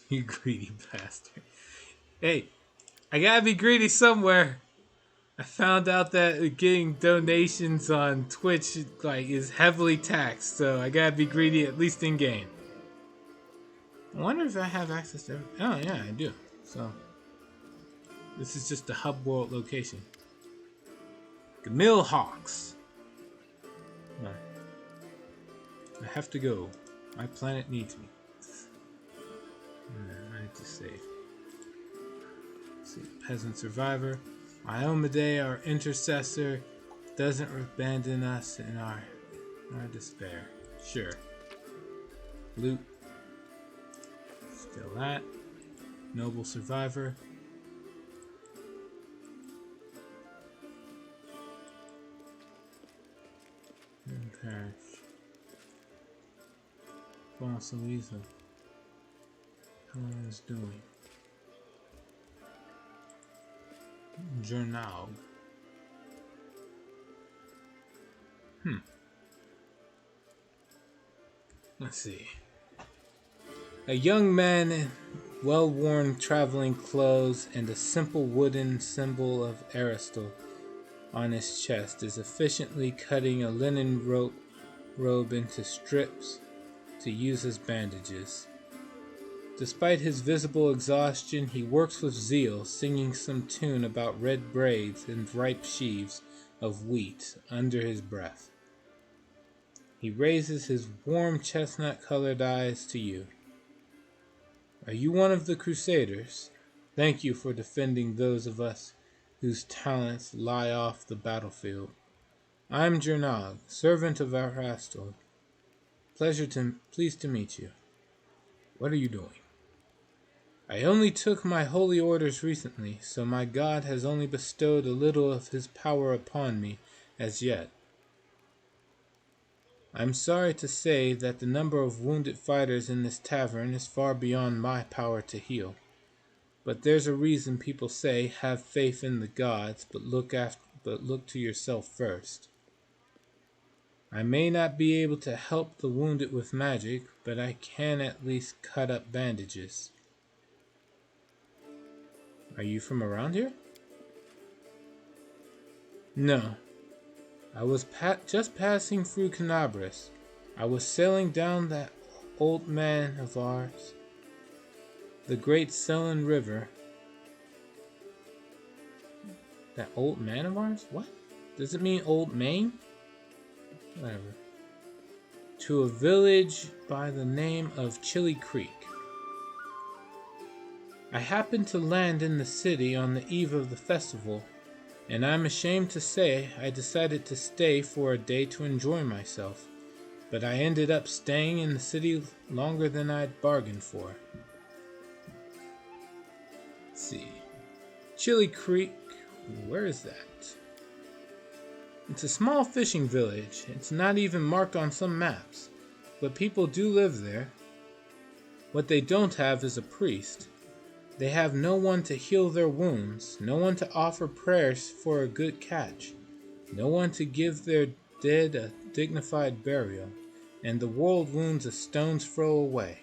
You greedy bastard. Hey, I gotta be greedy somewhere. I found out that getting donations on Twitch is heavily taxed, so I gotta be greedy at least in game. I wonder if I have access to. Oh yeah, I do. So this is just the hub world location. Gamil Hawks. I have to go. My planet needs me. I need to save. Let's see, peasant survivor. Iomedae, our intercessor, doesn't abandon us in our despair. Sure. Loot. Still that. Noble survivor. And perish. Boss Elisa. How is doing? Journal. Let's see. A young man in well-worn traveling clothes and a simple wooden symbol of Aristotle on his chest is efficiently cutting a linen robe into strips to use as bandages. Despite his visible exhaustion, he works with zeal, singing some tune about red braids and ripe sheaves of wheat under his breath. He raises his warm chestnut-colored eyes to you. Are you one of the Crusaders? Thank you for defending those of us whose talents lie off the battlefield. I'm Jernog, servant of Aristotle. Pleased to meet you. What are you doing? I only took my holy orders recently, so my God has only bestowed a little of his power upon me as yet. I'm sorry to say that the number of wounded fighters in this tavern is far beyond my power to heal. But there's a reason people say, have faith in the gods, but look to yourself first. I may not be able to help the wounded with magic, but I can at least cut up bandages. Are you from around here? No. I was just passing through Canabris. I was sailing down that old man of ours, the great Selen River. That old man of ours? What? Does it mean old Maine? Whatever. To a village by the name of Chili Creek. I happened to land in the city on the eve of the festival, and I'm ashamed to say I decided to stay for a day to enjoy myself, but I ended up staying in the city longer than I'd bargained for. Let's see. Chili Creek, where is that? It's a small fishing village. It's not even marked on some maps, but people do live there. What they don't have is a priest. They have no one to heal their wounds, no one to offer prayers for a good catch, no one to give their dead a dignified burial, and the world wounds a stone's throw away.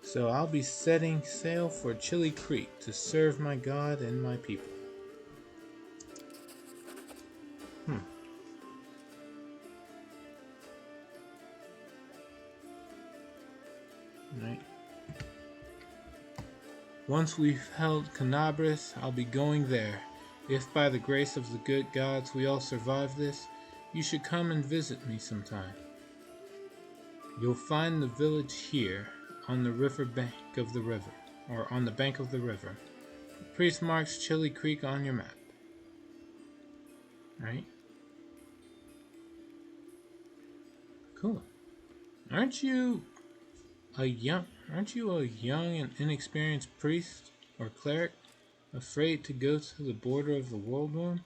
So I'll be setting sail for Chili Creek to serve my God and my people. Right. Once we've held Canabris, I'll be going there. If by the grace of the good gods we all survive this, you should come and visit me sometime. You'll find the village here, on the river bank. bank of the river, or on the bank of the river. The priest marks Chili Creek on your map. Right? Cool. Aren't you a young and inexperienced priest or cleric, afraid to go to the border of the world womb?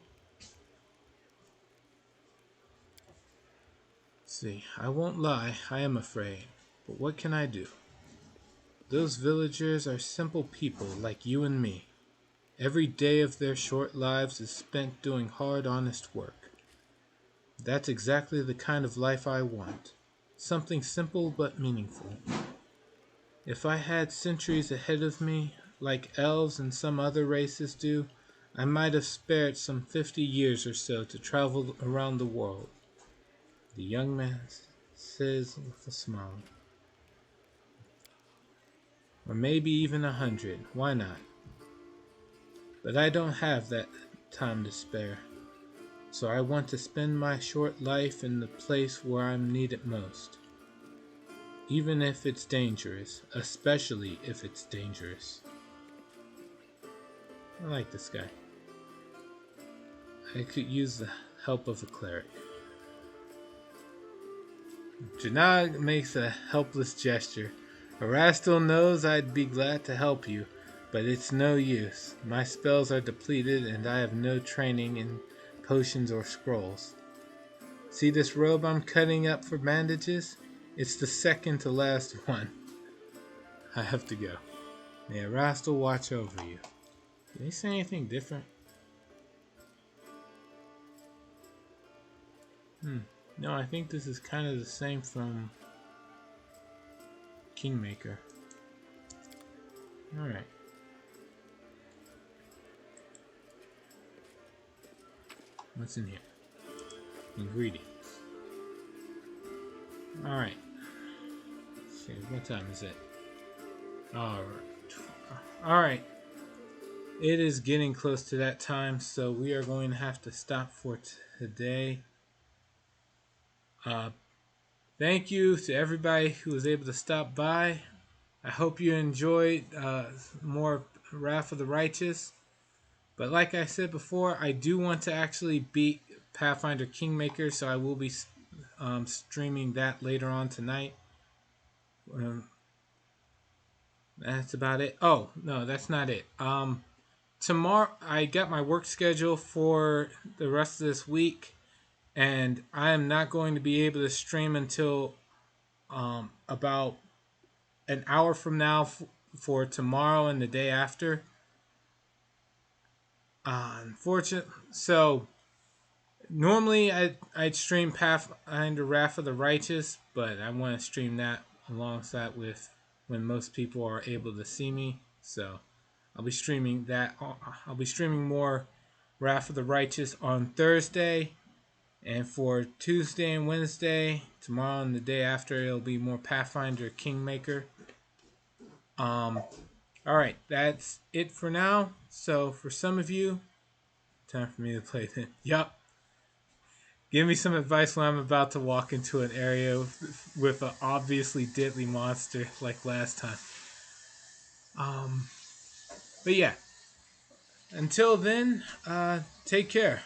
See, I won't lie, I am afraid, but what can I do? Those villagers are simple people like you and me. Every day of their short lives is spent doing hard, honest work. That's exactly the kind of life I want. Something simple but meaningful. If I had centuries ahead of me, like elves and some other races do, I might have spared some 50 years or so to travel around the world. The young man says with a smile. Or maybe even 100, why not? But I don't have that time to spare. So I want to spend my short life in the place where I'm needed most. Even if it's dangerous, especially if it's dangerous. I like this guy. I could use the help of a cleric. Janag makes a helpless gesture. Erastil knows I'd be glad to help you, but it's no use. My spells are depleted and I have no training in potions or scrolls. See this robe I'm cutting up for bandages? It's the second to last one. I have to go. May Erastil watch over you. Did he say anything different? No, I think this is kind of the same from Kingmaker. Alright. What's in here? Ingredients. Alright. Let's see, what time is it? Alright. It is getting close to that time, so we are going to have to stop for today. Thank you to everybody who was able to stop by. I hope you enjoyed more Wrath of the Righteous. But like I said before, I do want to actually beat Pathfinder Kingmaker, so I will be streaming that later on tonight. That's about it. Oh, no, that's not it. Tomorrow, I got my work schedule for the rest of this week, and I am not going to be able to stream until about an hour from now for tomorrow and the day after. Unfortunately, so normally I'd stream Pathfinder Wrath of the Righteous, but I want to stream that alongside with when most people are able to see me. So I'll be streaming that. I'll be streaming more Wrath of the Righteous on Thursday, and for Tuesday and Wednesday, tomorrow and the day after, it'll be more Pathfinder Kingmaker. Alright, that's it for now. So for some of you, time for me to play then. Yup. Give me some advice when I'm about to walk into an area with an obviously deadly monster like last time. But yeah. Until then, take care.